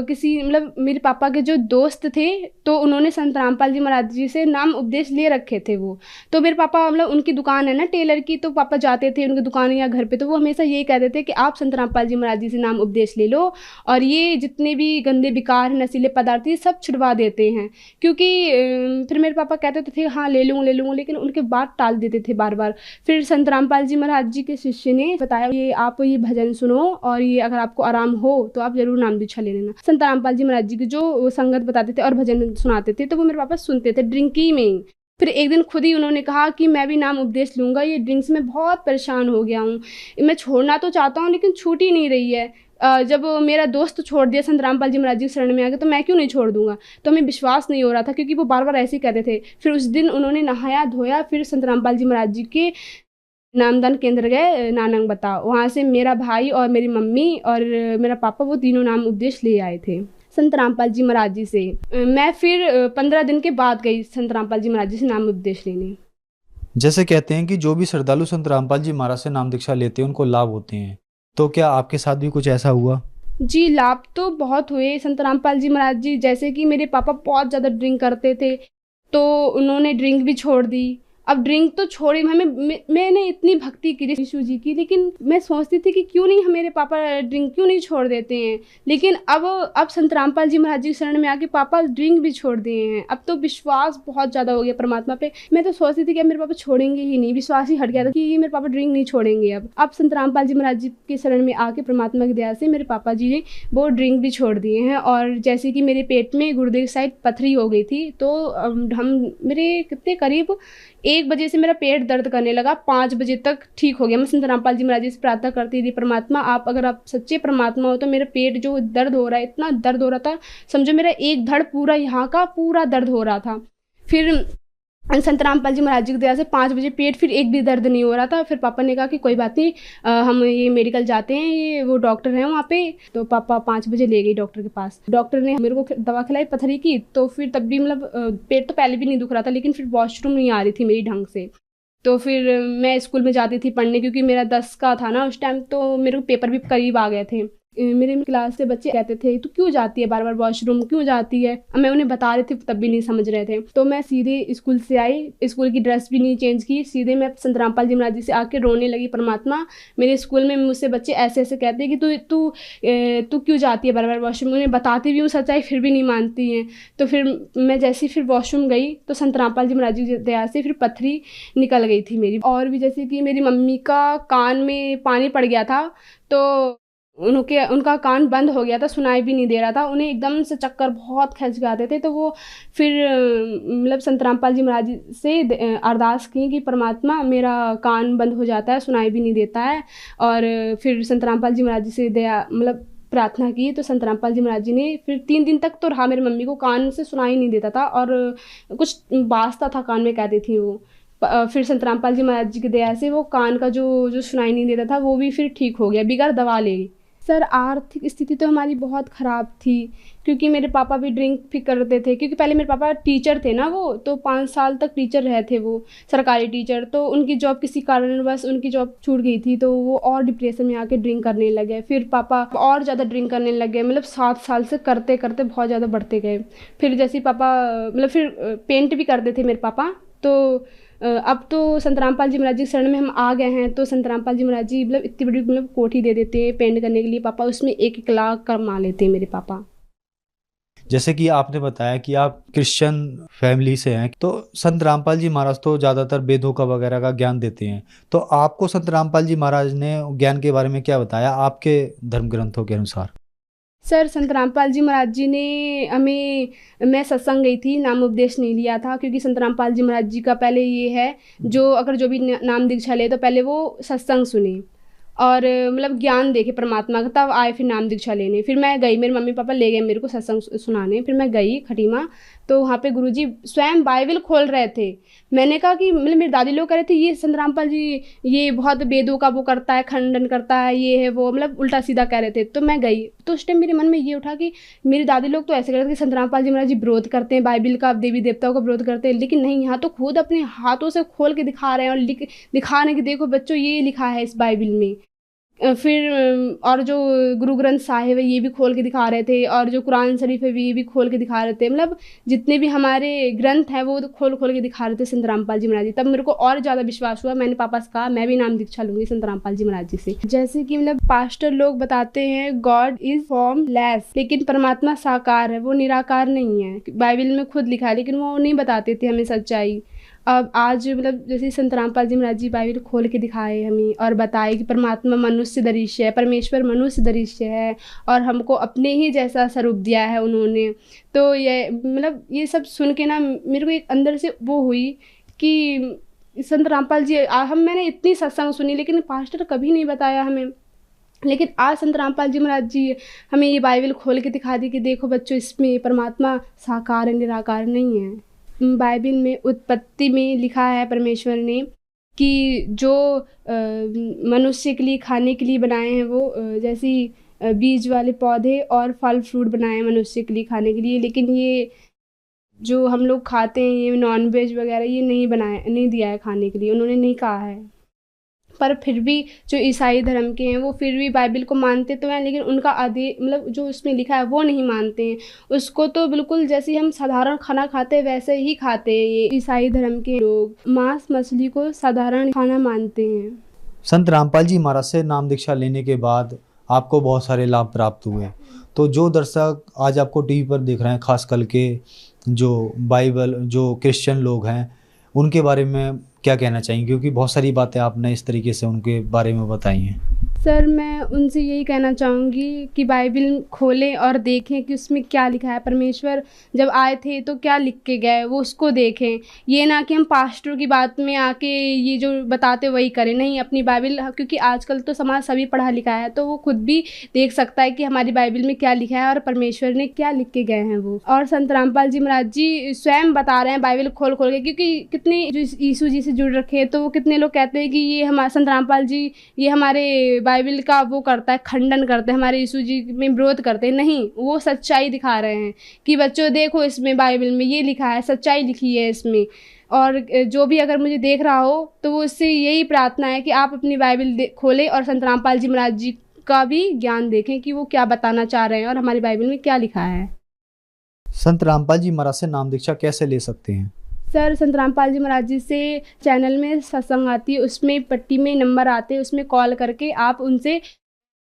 किसी मतलब मेरे पापा के जो दोस्त थे तो उन्होंने संत रामपाल जी महाराज जी से नाम उपदेश ले रखे थे वो। तो मेरे पापा मतलब उनकी दुकान है ना टेलर की, तो पापा जाते थे उनकी दुकान या घर पे, तो वो हमेशा यही कहते थे कि आप संत रामपाल जी महाराज जी से नाम उपदेश ले लो और ये जितने भी गंदे विकार नशीले पदार्थ ये सब छुड़वा देते हैं। क्योंकि फिर मेरे पापा कहते थे हाँ ले लूँगा, लेकिन उनके बात टाल देते थे बार बार। फिर संत रामपाल जी महाराज जी के शिष्य ने बताया ये आप ये भजन सुनो और ये अगर आपको आराम हो तो आप जरूर नाम दीक्षा ले लेना। संत रामपाल जी महाराज जी की जो संगत बताते थे और भजन सुनाते थे तो वो मेरे पापा सुनते थे ड्रिंकी में। फिर एक दिन खुद ही उन्होंने कहा कि मैं भी नाम उपदेश लूँगा, ये ड्रिंक्स में बहुत परेशान हो गया हूँ, मैं छोड़ना तो चाहता हूँ लेकिन छूट ही नहीं रही है। जब मेरा दोस्त छोड़ दिया संत रामपाल जी महाराज जी शरण में आ गए तो मैं क्यों नहीं छोड़ दूंगा। तो हमें विश्वास नहीं हो रहा था क्योंकि वो बार बार ऐसे ही कहते थे। फिर उस दिन उन्होंने नहाया धोया, फिर संत रामपाल जी महाराज जी के नामदान केंद्र गए नानंग बता। वहाँ से मेरा भाई और मेरी मम्मी और मेरा पापा वो तीनों नाम उपदेश ले आए थे संत रामपाल जी महाराज जी से। मैं फिर 15 दिन के बाद गई संत रामपाल जी महाराज जी से नाम उपदेश लेने। जैसे कहते हैं कि जो भी श्रद्धालु संत रामपाल जी महाराज से नाम दीक्षा लेते हैं उनको लाभ होते हैं, तो क्या आपके साथ भी कुछ ऐसा हुआ? जी लाभ तो बहुत हुए संत रामपाल जी महाराज जी। जैसे कि मेरे पापा बहुत ज़्यादा ड्रिंक करते थे तो उन्होंने ड्रिंक भी छोड़ दी। अब ड्रिंक तो छोड़ी, मैंने इतनी भक्ति की यीशु जी की, लेकिन मैं सोचती थी कि क्यों नहीं मेरे पापा ड्रिंक क्यों नहीं छोड़ देते हैं। लेकिन अब संत रामपाल जी महाराज जी शरण में आके पापा ड्रिंक भी छोड़ दिए हैं। अब तो विश्वास बहुत ज़्यादा हो गया परमात्मा पे। मैं तो सोचती थी कि अब मेरे पापा छोड़ेंगे ही नहीं, विश्वास ही हट गया था कि ये मेरे पापा ड्रिंक नहीं छोड़ेंगे। अब संत रामपाल जी महाराज जी के शरण में आके परमात्मा की दया से मेरे पापा जी ने वो ड्रिंक भी छोड़ दिए हैं। और जैसे कि मेरे पेट में गुर्दे की साइड पथरी हो गई थी तो हम मेरे कितने करीब 1 बजे से मेरा पेट दर्द करने लगा, 5 बजे तक ठीक हो गया। मैं संत रामपाल जी महाराज जी से प्रार्थना करती थी परमात्मा अगर आप सच्चे परमात्मा हो तो मेरा पेट जो दर्द हो रहा है, इतना दर्द हो रहा था समझो मेरा एक धड़ पूरा यहाँ का पूरा दर्द हो रहा था। फिर संत रामपाल जी महाराज जी की दया से 5 बजे पेट फिर एक भी दर्द नहीं हो रहा था। फिर पापा ने कहा कि कोई बात नहीं, हम ये मेडिकल जाते हैं, ये वो डॉक्टर हैं वहाँ पे। तो पापा 5 बजे ले गई डॉक्टर के पास। डॉक्टर ने मेरे को दवा खिलाई पथरी की। तो फिर तब भी मतलब पेट तो पहले भी नहीं दुख रहा था, लेकिन फिर वॉशरूम नहीं आ रही थी मेरी ढंग से। तो फिर मैं स्कूल में जाती थी पढ़ने क्योंकि मेरा 10 का था ना उस टाइम, तो मेरे को पेपर भी करीब आ गए थे। मेरे क्लास से बच्चे कहते थे तू क्यों जाती है बार बार वॉशरूम, क्यों जाती है। मैं उन्हें बता रही थी तब भी नहीं समझ रहे थे। तो मैं सीधे स्कूल से आई, स्कूल की ड्रेस भी नहीं चेंज की, सीधे मैं संत रामपाल जी महाराज जी से आके रोने लगी। परमात्मा मेरे स्कूल में मुझसे बच्चे ऐसे ऐसे कहते हैं कि तू क्यों जाती है बार बार वॉशरूम। उन्हें बताती भी हूँ सच्चाई फिर भी नहीं मानती हैं। तो फिर मैं जैसे ही फिर वॉशरूम गई तो संत रामपाल जी महाराज जी की दया से फिर पथरी निकल गई थी मेरी। और भी जैसे कि मेरी मम्मी का कान में पानी पड़ गया था तो उनका कान बंद हो गया था, सुनाई भी नहीं दे रहा था, उन्हें एकदम से चक्कर बहुत खींच के आते थे। तो वो फिर मतलब संत रामपाल जी महाराज जी से अरदास की कि परमात्मा मेरा कान बंद हो जाता है, सुनाई भी नहीं देता है। और फिर संत रामपाल जी महाराज जी से दया मतलब प्रार्थना की तो संत रामपाल जी महाराज जी ने फिर 3 दिन तक तो रहा। मेरी मम्मी को कान से सुनाई नहीं देता था और कुछ बाजता था कान में, कहती थी वो। फिर संत रामपाल जी महाराज जी की दया से वो कान का जो सुनाई नहीं देता था वो भी फिर ठीक हो गया बिगड़ दवा ले। सर आर्थिक स्थिति तो हमारी बहुत ख़राब थी क्योंकि मेरे पापा भी ड्रिंक भी करते थे। क्योंकि पहले मेरे पापा टीचर थे ना, वो तो 5 साल तक टीचर रहे थे, वो सरकारी टीचर। तो उनकी जॉब किसी कारणवश उनकी जॉब छूट गई थी तो वो और डिप्रेशन में आके ड्रिंक करने लगे। फिर पापा और ज़्यादा ड्रिंक करने लगे, मतलब 7 साल से करते करते बहुत ज़्यादा बढ़ते गए। फिर जैसे पापा मतलब फिर पेंट भी करते थे मेरे पापा। तो अब तो संत रामपाल जी महाराज जी शरण में हम आ गए हैं तो संत रामपाल जी महाराज जी मतलब इतनी बड़ी मतलब कोठी दे देते हैं पेंट करने के लिए। पापा उसमें 1-1 लाख कमा लेते हैं मेरे पापा। जैसे कि आपने बताया कि आप क्रिश्चियन फैमिली से हैं, तो संत रामपाल जी महाराज तो ज़्यादातर वेदों का वगैरह का ज्ञान देते हैं, तो आपको संत रामपाल जी महाराज ने ज्ञान के बारे में क्या बताया आपके धर्म ग्रंथों के अनुसार? सर संत रामपाल जी महाराज जी ने हमें, मैं सत्संग गई थी, नाम उपदेश नहीं लिया था क्योंकि संत रामपाल जी महाराज जी का पहले ये है जो अगर जो भी नाम दीक्षा ले तो पहले वो सत्संग सुने। और मतलब ज्ञान देखे परमात्मा का, तब आए फिर नाम दीक्षा लेने। फिर मैं गई, मेरे मम्मी पापा ले गए मेरे को सत्संग सुनाने। फिर मैं गई खटीमा, तो वहाँ पे गुरुजी स्वयं बाइबल खोल रहे थे। मैंने कहा कि मतलब मेरे दादी लोग कह रहे थे ये संत रामपाल जी ये बहुत वेदों का वो करता है, खंडन करता है, ये है वो, मतलब उल्टा सीधा कह रहे थे। तो मैं गई, तो उस टाइम मेरे मन में ये उठा कि मेरे दादी लोग तो ऐसे कह रहे थे कि संत रामपाल जी महाराज जी विरोध करते हैं बाइबल का, देवी देवताओं का विरोध करते हैं, लेकिन नहीं, यहाँ तो खुद अपने हाथों से खोल के दिखा रहे हैं और दिखाने कि देखो बच्चों ये लिखा है इस बाइबल में। फिर और जो गुरु ग्रंथ साहिब है ये भी खोल के दिखा रहे थे, और जो कुरान शरीफ है ये भी खोल के दिखा रहे थे। मतलब जितने भी हमारे ग्रंथ हैं वो तो खोल के दिखा रहे थे संत रामपाल जी महाराज जी। तब मेरे को और ज़्यादा विश्वास हुआ, मैंने पापा से कहा मैं भी नाम दीक्षा लूँगी संत रामपाल जी महाराज जी से। जैसे कि मतलब पास्टर लोग बताते हैं गॉड इज फॉर्मलेस, लेकिन परमात्मा साकार है, वो निराकार नहीं है। बाइबल में खुद लिखा है, लेकिन वो नहीं बताते थे हमें सच्चाई। अब आज मतलब जैसे संत रामपाल जी महाराज जी बाइबल खोल के दिखाए हमें और बताए कि परमात्मा मनुष्य दृश्य है, परमेश्वर मनुष्य दृश्य है, और हमको अपने ही जैसा स्वरूप दिया है उन्होंने। तो ये मतलब ये सब सुन के ना मेरे को एक अंदर से वो हुई कि संत रामपाल जी मैंने इतनी सत्संग सुनी लेकिन पास्टर कभी नहीं बताया हमें, लेकिन आज संत रामपाल जी महाराज जी हमें ये बाइबल खोल के दिखा दी कि देखो बच्चों इसमें परमात्मा साकार है, निराकार नहीं है। बाइबल में उत्पत्ति में लिखा है परमेश्वर ने कि जो मनुष्य के लिए खाने के लिए बनाए हैं वो जैसे बीज वाले पौधे और फल फ्रूट बनाए हैं मनुष्य के लिए खाने के लिए, लेकिन ये जो हम लोग खाते हैं ये नॉन वेज वगैरह ये नहीं दिया है खाने के लिए, उन्होंने नहीं कहा है। पर फिर भी जो ईसाई धर्म के हैं वो फिर भी बाइबल को मानते तो हैं, लेकिन उनका मतलब जो उसमें लिखा है वो नहीं मानते हैं। उसको तो बिल्कुल जैसे हम साधारण खाना खाते हैं वैसे ही खाते हैं ये ईसाई धर्म के लोग। मांस मछली को साधारण खाना मानते हैं। संत रामपाल जी महाराज से नाम दीक्षा लेने के बाद आपको बहुत सारे लाभ प्राप्त हुए, तो जो दर्शक आज आपको टीवी पर देख रहे हैं, खास करके जो बाइबल जो क्रिश्चियन लोग हैं, उनके बारे में क्या कहना चाहेंगे? क्योंकि बहुत सारी बातें आपने इस तरीके से उनके बारे में बताई हैं। सर मैं उनसे यही कहना चाहूँगी कि बाइबल खोलें और देखें कि उसमें क्या लिखा है। परमेश्वर जब आए थे तो क्या लिख के गए वो उसको देखें, ये ना कि हम पास्टरों की बात में आके ये जो बताते वही करें। नहीं, अपनी बाइबल, क्योंकि आजकल तो समाज सभी पढ़ा लिखा है तो वो खुद भी देख सकता है कि हमारी बाइबल में क्या लिखा है और परमेश्वर ने क्या लिख के गए हैं वो। और संत रामपाल जी महाराज जी स्वयं बता रहे हैं बाइबल खोल के, क्योंकि कितने जो यीशु जी से जुड़ रखे हैं तो वो कितने लोग कहते हैं कि ये हमारे संत रामपाल जी ये हमारे बाइबल का वो करता है, खंडन करते हैं, हमारे यीशु जी में विरोध करते हैं। नहीं, वो सच्चाई दिखा रहे हैं कि बच्चों देखो इसमें बाइबल में ये लिखा है, सच्चाई लिखी है इसमें। और जो भी अगर मुझे देख रहा हो तो वो उससे यही प्रार्थना है कि आप अपनी बाइबल खोलें और संत रामपाल जी महाराज जी का भी ज्ञान देखें कि वो क्या बताना चाह रहे हैं और हमारी बाइबल में क्या लिखा है। संत रामपाल जी महाराज से नाम दीक्षा कैसे ले सकते हैं? सर संत रामपाल जी महाराज जी से चैनल में सत्संग आती है, उसमें पट्टी में नंबर आते हैं, उसमें कॉल करके आप उनसे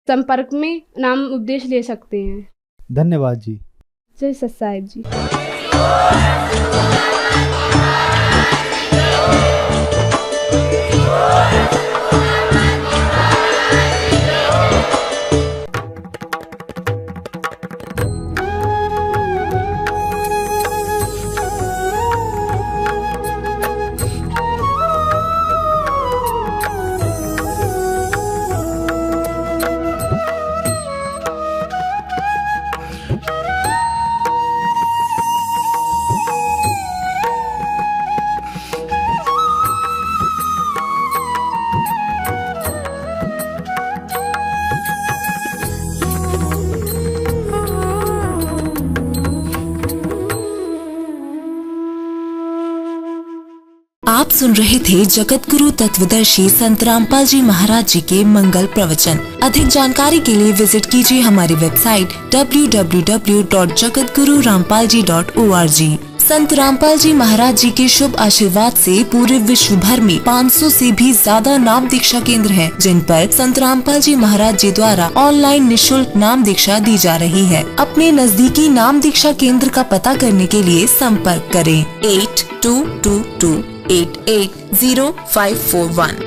संपर्क में नाम उपदेश ले सकते हैं। धन्यवाद जी। जय सत साहिब जी। आप सुन रहे थे जगत गुरु तत्वदर्शी संत रामपाल जी महाराज जी के मंगल प्रवचन। अधिक जानकारी के लिए विजिट कीजिए हमारी वेबसाइट www.jagatgururampalji.org। संत रामपाल जी महाराज जी के शुभ आशीर्वाद से पूरे विश्व भर में 500 से भी ज्यादा नाम दीक्षा केंद्र हैं, जिन पर संत रामपाल जी महाराज जी द्वारा ऑनलाइन निशुल्क नाम दीक्षा दी जा रही है। अपने नजदीकी नाम दीक्षा केंद्र का पता करने के लिए संपर्क करें 8222880541।